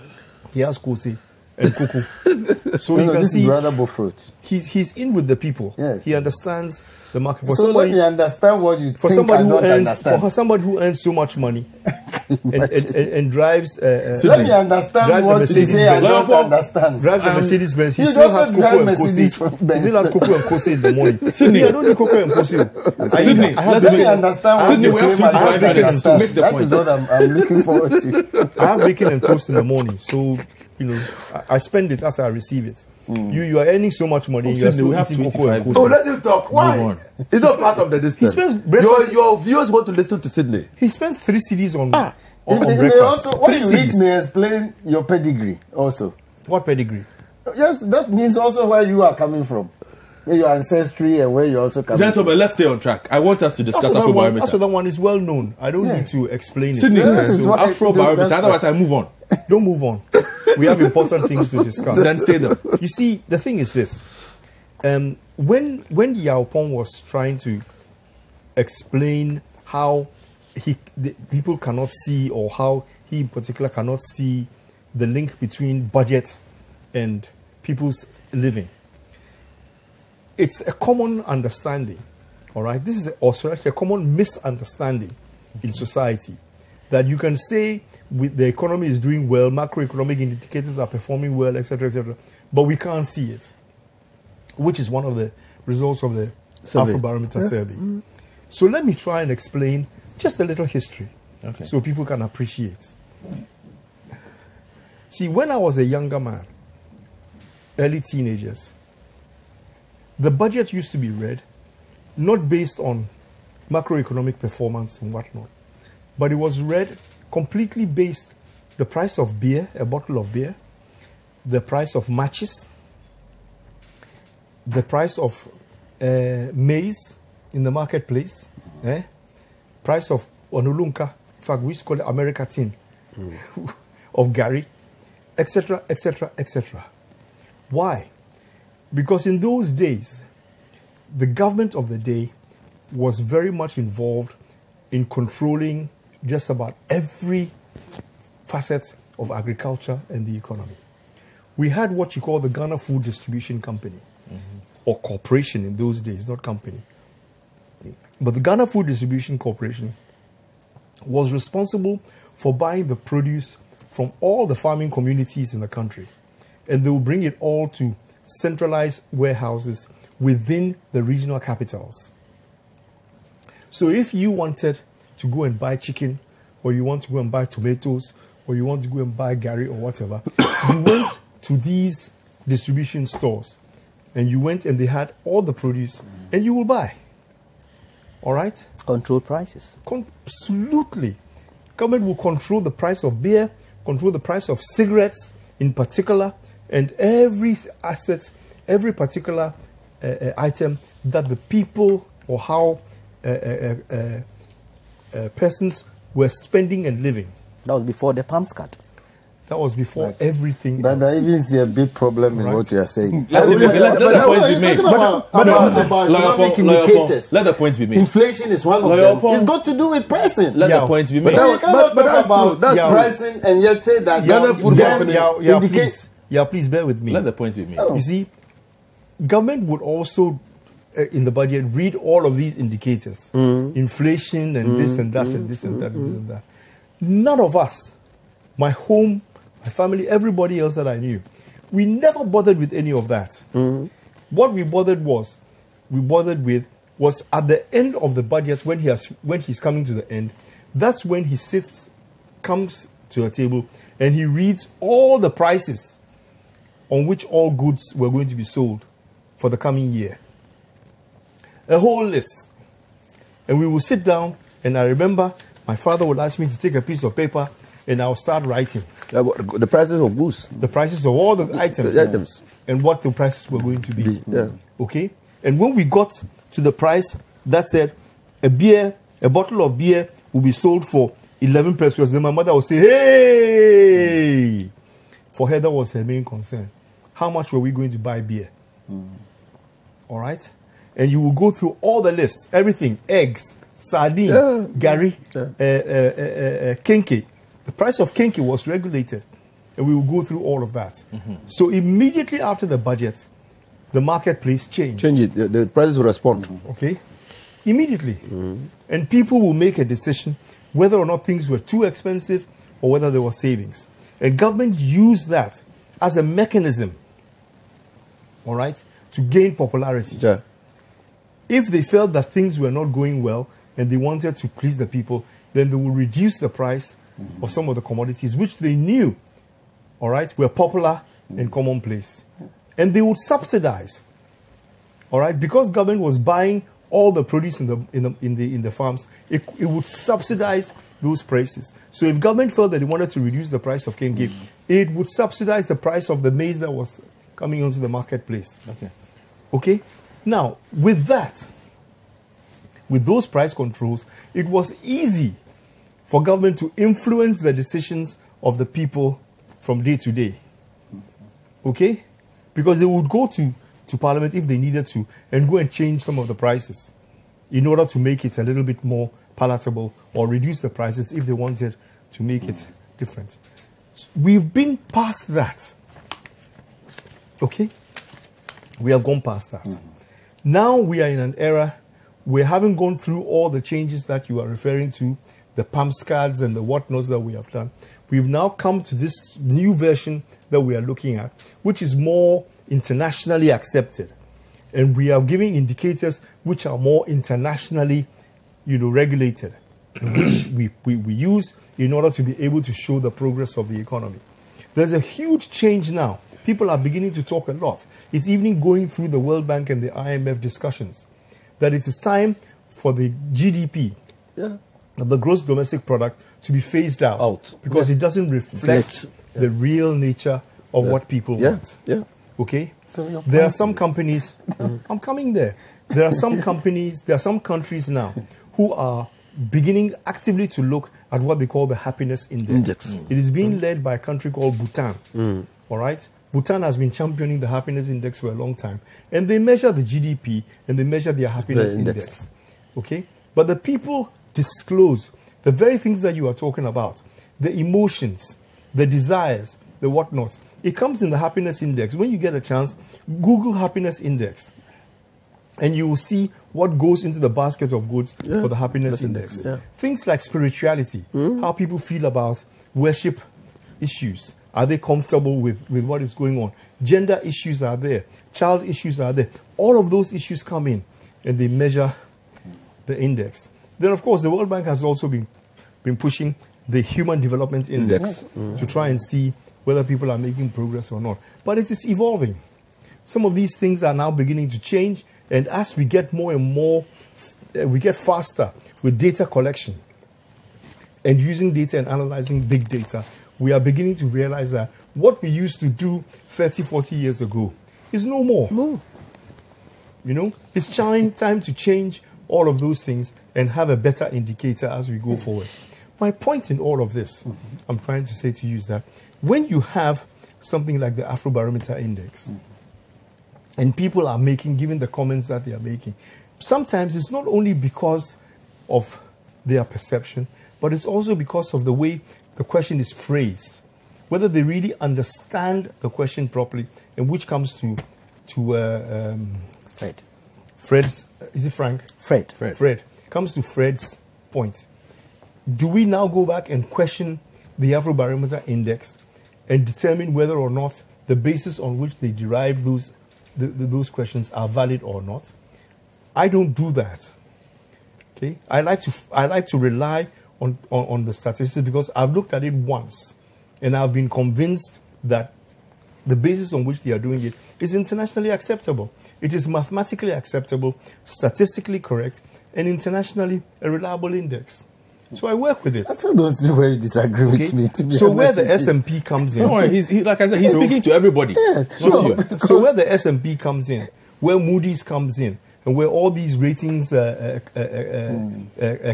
He has kose and cocoa. So you can see brother fruit. He's in with the people. Yes. He understands the market. So let me understand what you think I don't understand. For somebody who earns so much money and drives. Let me understand what you say I don't understand. Drives a Mercedes Benz. He still has cocoa and kose. He still has cocoa and kose in the morning. Sydney, I don't need cocoa and kose. Sydney, let me understand. Sydney, we have 25 minutes to make the point. That is what I'm looking forward to. I have bacon and toast in the morning, so I spend it as I receive it. You are earning so much money. You are still eating cocoa and kose. Oh, let him talk. Why? It's not part of the distance. He spends breakfast. Your viewers want to listen to Sydney. He spends 3 CDs on breakfast. Also, what you eat CDs. may explain your pedigree also. What pedigree? Yes, that means also where you are coming from. Where your ancestry and where you also come from. Gentlemen, let's stay on track. I want us to discuss Afrobarometer. That's what that one is well known. I don't need to explain it. Sydney, Afrobarometer. Otherwise, I move on. Don't move on. We have important things to discuss. Then say them. You see, the thing is this. When Yao Pong was trying to explain how people cannot see, or how he in particular cannot see the link between budget and people's living, it's a common understanding, all right? This is also actually a common misunderstanding in society, that you can say the economy is doing well, macroeconomic indicators are performing well, etc., but we can't see it, which is one of the results of the Afrobarometer survey. So let me try and explain just a little history, so people can appreciate. See, when I was a younger man, early teenagers, the budget used to be read not based on macroeconomic performance and whatnot, but it was read completely based the price of beer, a bottle of beer, the price of matches, the price of maize in the marketplace, price of onulunka, in fact we used to call it America tin, of Gary, etc., etc., etc. Why? Because in those days, the government of the day was very much involved in controlling just about every facet of agriculture and the economy. We had what you call the Ghana Food Distribution Company, or corporation in those days, not company. But the Ghana Food Distribution Corporation was responsible for buying the produce from all the farming communities in the country. And they will bring it all to centralized warehouses within the regional capitals. So if you wanted to go and buy chicken, or you want to go and buy tomatoes, or you want to go and buy Gary or whatever, you went to these distribution stores, and you went and they had all the produce, and you will buy. All right? Control prices. Absolutely. Government will control the price of beer, control the price of cigarettes in particular, and every asset, every particular item that the people or how persons were spending and living. That was before the palm cut. That was before everything. But I even see a big problem in what you are saying. Let the points be made. Economic indicators. Let the points be made. Inflation is one of them. It's got to do with pricing. Let the points be made. So we cannot talk about pricing and yet say that Ghana food indicates. Please bear with me. Let the points be made. You see, government would also, in the budget, read all of these indicators. Inflation and this and that and this and that and this and that. None of us, my home, my family, everybody else that I knew, we never bothered with any of that. What we bothered with was at the end of the budget, when he's coming to the end, that's when he comes to a table, and he reads all the prices on which all goods were going to be sold for the coming year. A whole list. And we will sit down, and I remember my father would ask me to take a piece of paper, and I'll start writing. The prices of goods. The prices of all the items. The items. And what the prices were going to be. Yeah. Okay? And when we got to the price that said a bottle of beer will be sold for 11 pesos, then my mother would say, hey! For her, that was her main concern. How much were we going to buy beer? All right? And you will go through all the lists, everything, eggs, sardine, gari, kenke. The price of kenke was regulated, and we will go through all of that. So immediately after the budget, the marketplace changed. Change it. The prices will respond. Okay? Immediately. And people will make a decision whether or not things were too expensive or whether there were savings. And government used that as a mechanism, all right, to gain popularity. Yeah. If they felt that things were not going well and they wanted to please the people, then they would reduce the price of some of the commodities which they knew, all right, were popular and commonplace. And they would subsidize, all right, because government was buying all the produce in the farms. It would subsidize those prices. So if government felt that they wanted to reduce the price of kenke, it would subsidize the price of the maize that was coming onto the marketplace. Okay. Now, with that, with those price controls, it was easy for government to influence the decisions of the people from day to day. Okay? Because they would go to Parliament if they needed to and go and change some of the prices in order to make it a little bit more palatable or reduce the prices if they wanted to make it different. We've been past that. Okay? We have gone past that. Now we are in an era where, having gone through all the changes that you are referring to, the PAMS cards and the whatnots that we have done, we've now come to this new version that we are looking at, which is more internationally accepted. And we are giving indicators which are more internationally, regulated, and which we use in order to be able to show the progress of the economy. There's a huge change now. People are beginning to talk a lot. It's even going through the World Bank and the IMF discussions that it is time for the GDP, the gross domestic product, to be phased out. Because it doesn't reflect the real nature of what people want. Okay? So there are some companies, I'm coming there. There are some companies, there are some countries now who are beginning actively to look at what they call the happiness index. It is being led by a country called Bhutan. All right? Bhutan has been championing the happiness index for a long time. And they measure the GDP and they measure their happiness index. Okay? But the people disclose the very things that you are talking about, the emotions, the desires, the whatnots. It comes in the happiness index. When you get a chance, Google happiness index, and you will see what goes into the basket of goods for the happiness index. Things like spirituality, how people feel about worship issues. Are they comfortable with what is going on? Gender issues are there. Child issues are there. All of those issues come in, and they measure the index. Then, of course, the World Bank has also been pushing the Human Development Index to try and see whether people are making progress or not. But it is evolving. Some of these things are now beginning to change, and as we get more and more, we get faster with data collection and using data and analyzing big data, we are beginning to realize that what we used to do 30, 40 years ago is no more. It's time to change all of those things and have a better indicator as we go forward. My point in all of this, I'm trying to say to you, is that when you have something like the Afrobarometer Index, and people are giving the comments that they are making, sometimes it's not only because of their perception, but it's also because of the way the question is phrased, whether they really understand the question properly, and which comes to Fred's, is it Frank? Fred. Comes to Fred's point. Do we now go back and question the Afrobarometer Index and determine whether or not the basis on which they derive those questions are valid or not? I don't do that. Okay? I like to rely on the statistics because I've looked at it once and I've been convinced that the basis on which they are doing it is internationally acceptable. It is mathematically acceptable, statistically correct, and internationally a reliable index. So I work with it. I don't see where you disagree with me. To be so honest where the with you. S&P comes in, Don't worry, like I said, he's speaking to everybody. Yes, Not you. so where the S&P comes in, where Moody's comes in, and where all these ratings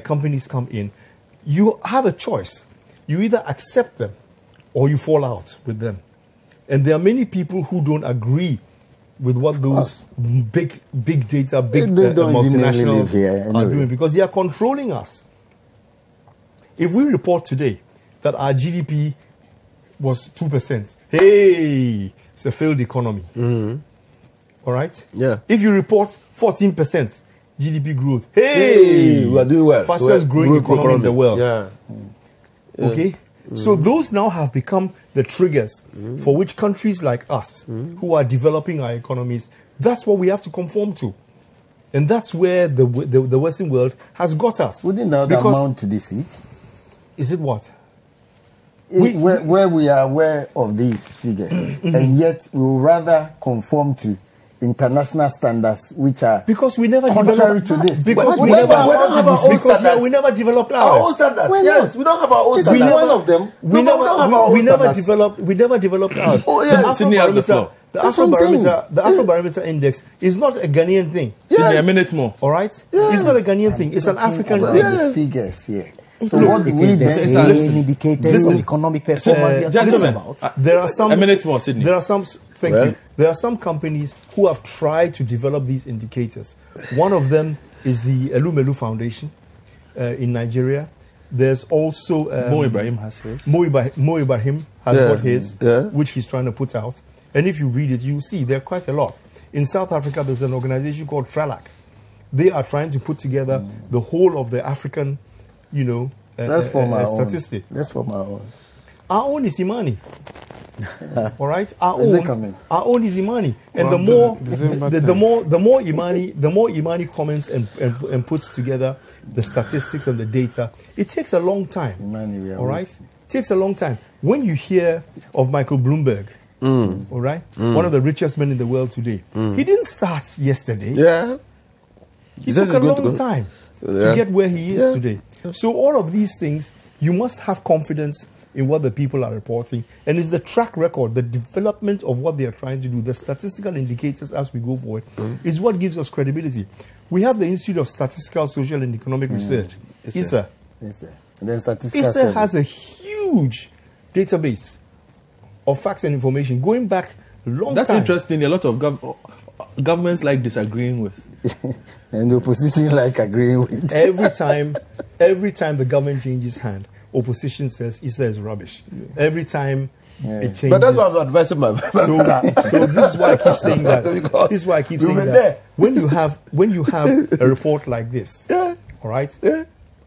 companies come in, you have a choice. You either accept them or you fall out with them. And there are many people who don't agree with what those big data, big multinationals are doing because they are controlling us. If we report today that our GDP was 2%, hey, it's a failed economy. All right? Yeah. If you report 14% GDP growth, hey, we are doing well. Fastest growing economy in the world. Yeah. Okay? So those now have become the triggers for which countries like us, who are developing our economies, that's what we have to conform to. And that's where the Western world has got us. Wouldn't that amount to deceit? Is it what? Where we are aware of these figures, and yet we will rather conform to international standards, which are because we never contrary developed to this. Because we never developed ours. Our own standards. Yes, we don't have our own standards. One of them. We never developed ours. Oh yeah, Sydney has the floor. The Afrobarometer index is not a Ghanaian thing. Sydney, a minute more. All right? Yes. It's not a Ghanaian thing. It's an African thing. The figures here. So what it is the same indicators of economic performance. Gentlemen, there are some. A minute more, Sydney. There are some. Thank you. There are some companies who have tried to develop these indicators. One of them is the Elumelu Foundation in Nigeria. There's also Mo Ibrahim has his. Mo Ibrahim has got his, which he's trying to put out. And if you read it, you'll see there are quite a lot. In South Africa, there's an organization called TRALAC. They are trying to put together the whole of the African, that's for my statistic. That's for my own. Our own is Imani. All right, our own is Imani, and the more Imani comments and puts together the statistics and the data, it takes a long time. Imani, all right, it takes a long time. When you hear of Michael Bloomberg, all right, one of the richest men in the world today, he didn't start yesterday. Yeah, it took a long time to get where he is today. So all of these things, you must have confidence in what the people are reporting, and it's the track record, the development of what they are trying to do, the statistical indicators as we go forward, is what gives us credibility. We have the Institute of Statistical, Social and Economic Research, ISA. And then statistical ISA has a huge database of facts and information going back a long time. That's interesting. A lot of governments like disagreeing with. And the opposition like agreeing with. Every time the government changes hand, opposition says ISA is rubbish. Every time it changes. But that's why I'm advising my so this is why I keep saying that. This is why I keep saying that. When you have a report like this, all right,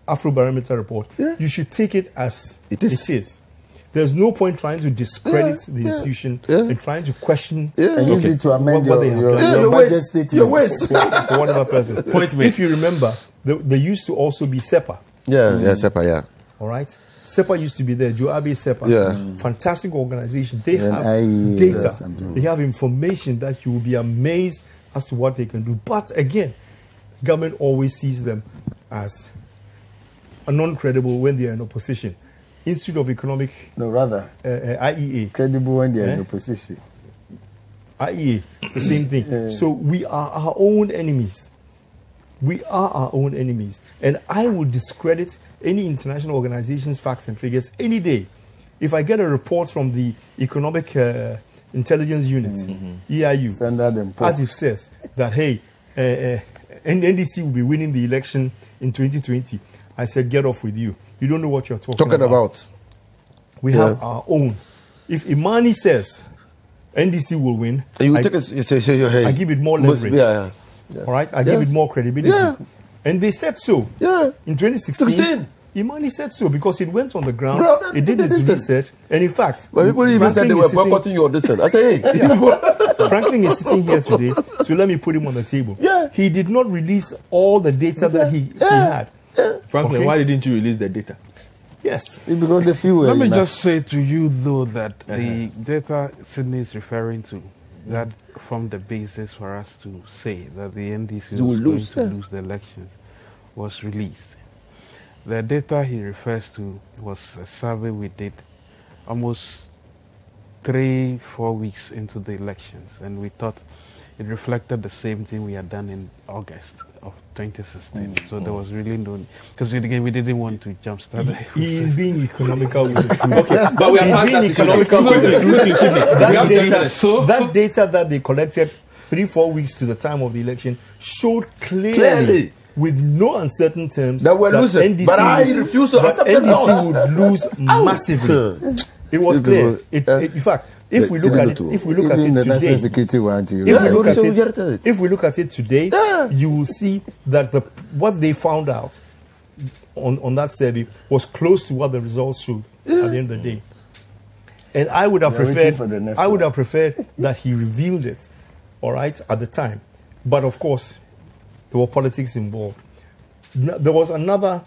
Afrobarometer report, you should take it as it is. There's no point trying to discredit the institution and trying to question and use it to amend your budget statement. Your waste. For whatever purpose. If you remember, there used to also be SEPA. SEPA, All right? SEPA used to be there. Joe Abe SEPA. Fantastic organization. They have data. They have information that you will be amazed as to what they can do. But again, government always sees them as non-credible when they are in opposition. Institute of Economic... No, rather. IEA. Credible when they are in opposition. IEA. It's the same thing. So we are our own enemies. We are our own enemies. And I will discredit any international organization's facts and figures any day. If I get a report from the Economic Intelligence Unit, EIU, as it says that, hey, NDC will be winning the election in 2020, I said, get off with you. You don't know what you're talking about. We have our own. If Imani says NDC will win, you take hey, I give it more leverage. All right? I give it more credibility. And they said so. In 2016, Imani said so because it went on the ground. It did its research. And in fact, but people even said they were boycotting your distance. I say, hey. Franklin is sitting here today, so let me put him on the table. He did not release all the data that he had. Franklin, why didn't you release the data? Yes. Because the few. Let me just say to you, though, that the data Sydney is referring to, that formed the basis for us to say that the NDC was going to lose the elections, was released. The data he refers to was a survey we did almost 3-4 weeks into the elections, and we thought it reflected the same thing we had done in August of 2016. So there was really no, because again we didn't want to jumpstart it. He is being economical with the truth. Okay, but we are being economical with the truth. That data that they collected 3-4 weeks to the time of the election showed clearly with no uncertain terms that we're losing. NDC But I refuse to accept that NDC would lose massively. It was clear. In fact, if we look at it today, if we look at it today, you will see that what they found out on that survey was close to what the results showed at the end of the day. And I would have preferred that he revealed it, all right, at the time. But of course, there were politics involved. There was another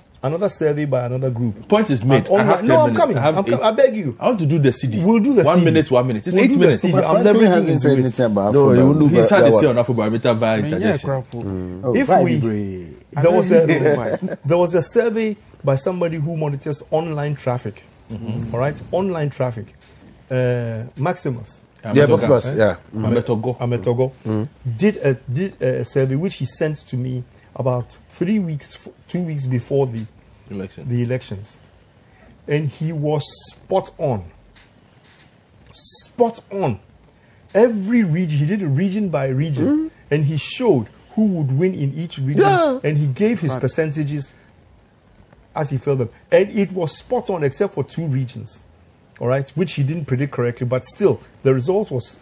survey by another group. Point is made. I'm coming. I beg you. I want to do the CD. We'll do the 1 CD. minute, 1 minute. It's 8 minutes. Franklin hasn't said anything about Afro. He's had to say on Afro-barometer via interjection. There was a survey by somebody who monitors online traffic. All right, online traffic. Maximus. Ametogo did a survey which he sent to me about 2 weeks before the elections, and he was spot on. Every region, he did it region by region, and he showed who would win in each region, and he gave his percentages as he felt them, and it was spot on except for 2 regions. All right, which he didn't predict correctly, but still the result was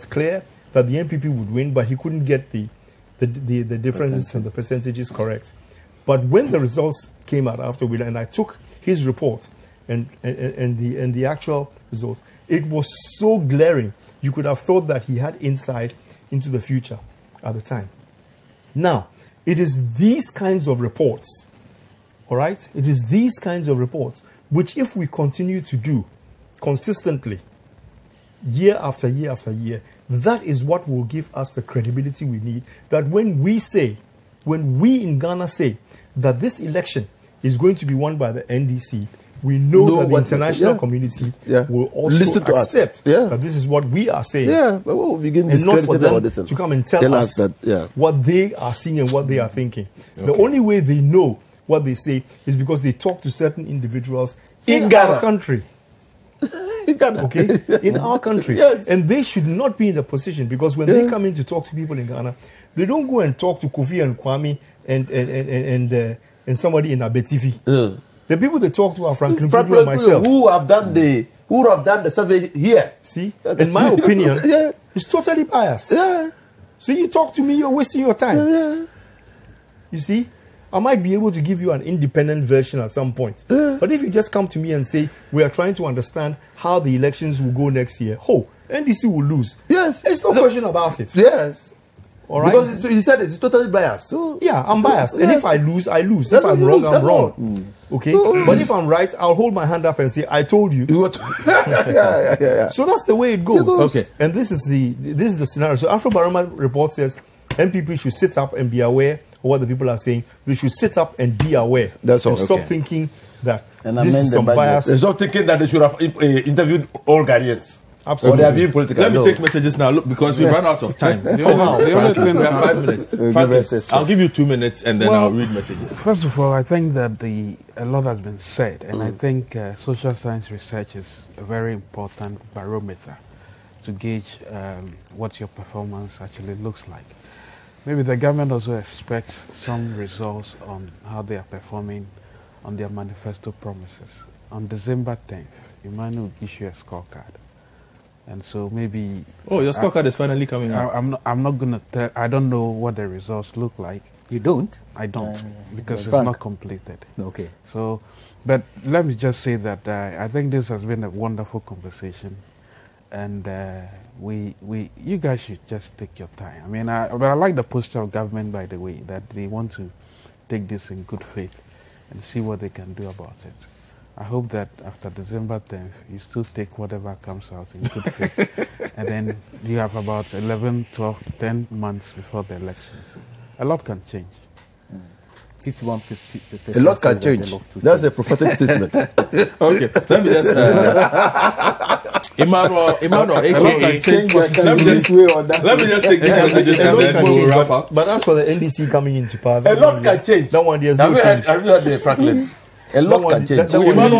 clear that the NPP would win, but he couldn't get the differences and the percentages correct. But when the results came out afterward, and I took his report and the actual results, it was so glaring. You could have thought that he had insight into the future at the time. Now, it is these kinds of reports, all right? It is these kinds of reports which, if we continue to do consistently, year after year after year, that is what will give us the credibility we need. That when we in Ghana say that this election is going to be won by the NDC, we know that the international community will also accept that this is what we are saying. But we'll begin and not for them to come and tell us what they are seeing and what they are thinking. The only way they know what they say is because they talk to certain individuals in our country. Okay, in our country, and they should not be in a position, because when they come in to talk to people in Ghana, they don't go and talk to Kofi and Kwame and somebody in Abetifi. The people they talk to are Franklin and myself, who have done the survey here. See, in my opinion, it's totally biased. So you talk to me, you're wasting your time. You see, I might be able to give you an independent version at some point. But if you just come to me and say, we are trying to understand how the elections will go next year, NDC will lose. Yes. There's no question about it. Yes. All right? Because he said it's totally biased. So yeah, I'm biased. And if I lose, I lose. If I'm wrong, I'm wrong. Okay? But if I'm right, I'll hold my hand up and say, I told you. So that's the way it goes. Okay. And this is the scenario. So Afro-barometer report says MPP should sit up and be aware of what the people are saying. They should sit up and be aware. That's all. And stop thinking that this is some bias. There's not thinking that they should have interviewed all Ghanaians. Absolutely. Or they are being political. Let me take messages now, look, because we run out of time. The only thing, we have 5 minutes. I'll give you 2 minutes and then I'll read messages. First of all, I think that a lot has been said, and I think social science research is a very important barometer to gauge what your performance actually looks like. Maybe the government also expects some results on how they are performing on their manifesto promises. On December 10th, Emmanuel will issue a scorecard. And so maybe... Oh, your scorecard is finally coming out. I'm not going to tell... I don't know what the results look like. You don't? I don't, because it's not completed. Okay. So, but let me just say that I think this has been a wonderful conversation. And you guys should just take your time. I mean, but I like the posture of government, by the way, that they want to take this in good faith and see what they can do about it. I hope that after December 10th, you still take whatever comes out in good faith. And then you have about 11, 12, 10 months before the elections. A lot can change. 51%. A lot can change. That's a prophetic statement. Okay, let me just Emmanuel, aka let me just take this message and then we'll wrap up. But as for the NDC coming into power, A lot can change. That one there's Have no you change. heard the Franklin? A lot can change. Gentlemen, let me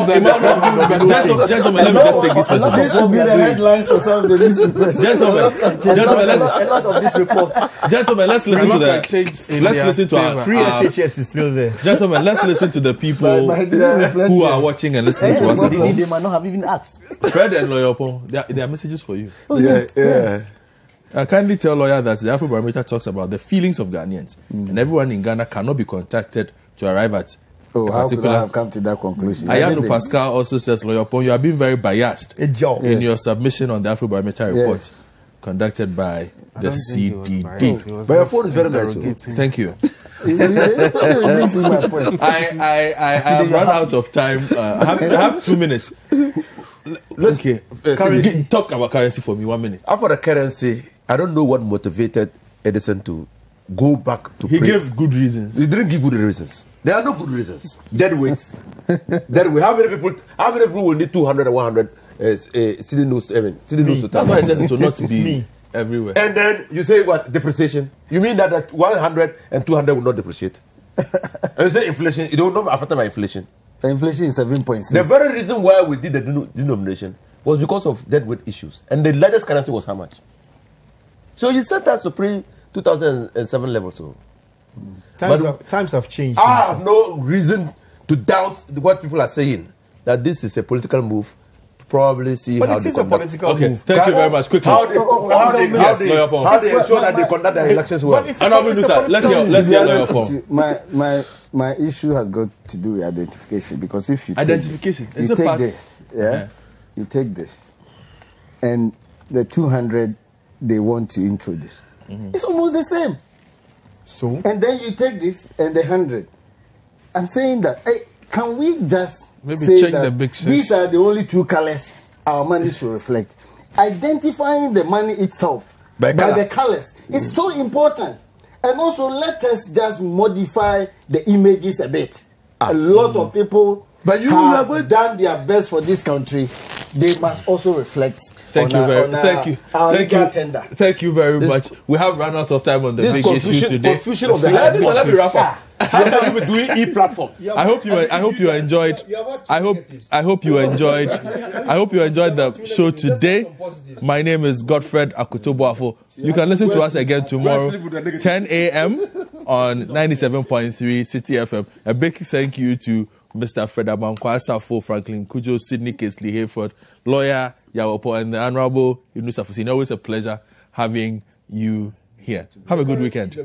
just take this message. This will be the headlines for some of the newspapers. Gentlemen, A lot of these reports. let's listen to Free SHS is still there. Gentlemen, let's listen to the people who are watching and listening to us. They might not have even asked. Fred and Lawyer Paul, there are messages for you. Yes. Kindly tell Lawyer that the Afrobarometer talks about the feelings of Ghanaians, and everyone in Ghana cannot be contacted to arrive at. How could I have come to that conclusion? Ayano Pascal also says, Lawyer Paul, you are being very biased in your submission on the Afrobarometer report conducted by the CDD. But your phone is very nice. Thank you. This is my point. I have run out of time. I have 2 minutes. Okay. Talk about currency for me, 1 minute. After the currency, I don't know what motivated Edison to go back to He pray. gave good reasons. He didn't give good reasons. There are no good reasons. Dead weight. Dead weight. How many people will need 200 and 100 city news to That's why it says it will not be everywhere. And then you say what? Depreciation. You mean that 100 and 200 will not depreciate? And you say inflation. You don't know affected by inflation. The inflation is 7.6. The very reason why we did the denomination was because of dead weight issues. And the largest currency was how much? So you sent us to pre-2007 level. So. Times have changed. I have no reason to doubt what people are saying, that this is a political move to probably see But how it they is a conduct. political Okay, move. thank you very much. Quickly. How they ensure that they conduct their elections well. Let's hear Lawyer Paul. My issue has got to do with identification, because if you Identification. take this, you take this, and the 200 they want to introduce, it's almost the same. So, And then you take this and the 100. I'm saying that, hey, can we just say check that the big six. these are the only two colors our money should reflect? Identifying the money itself by the colors is so important. And also, let us just modify the images a bit. A lot of people have done their best for this country. They must also reflect our legal tender. Thank you very much. We have run out of time on the big issue today. Confusion of the let me wrap up. How can you be doing e-platforms? I hope you enjoyed. I hope you enjoyed the show today. My name is Godfred Akutoboafo. You can listen to us again tomorrow, 10 a.m. on 97.3 City FM. A big thank you to Mr. Fred Abankwa Asafo, Franklin Kujo, Sydney Kesley Hayford, Lawyer Yawopo, and the Honorable Yunus Afusin. Always a pleasure having you here. Have a good weekend.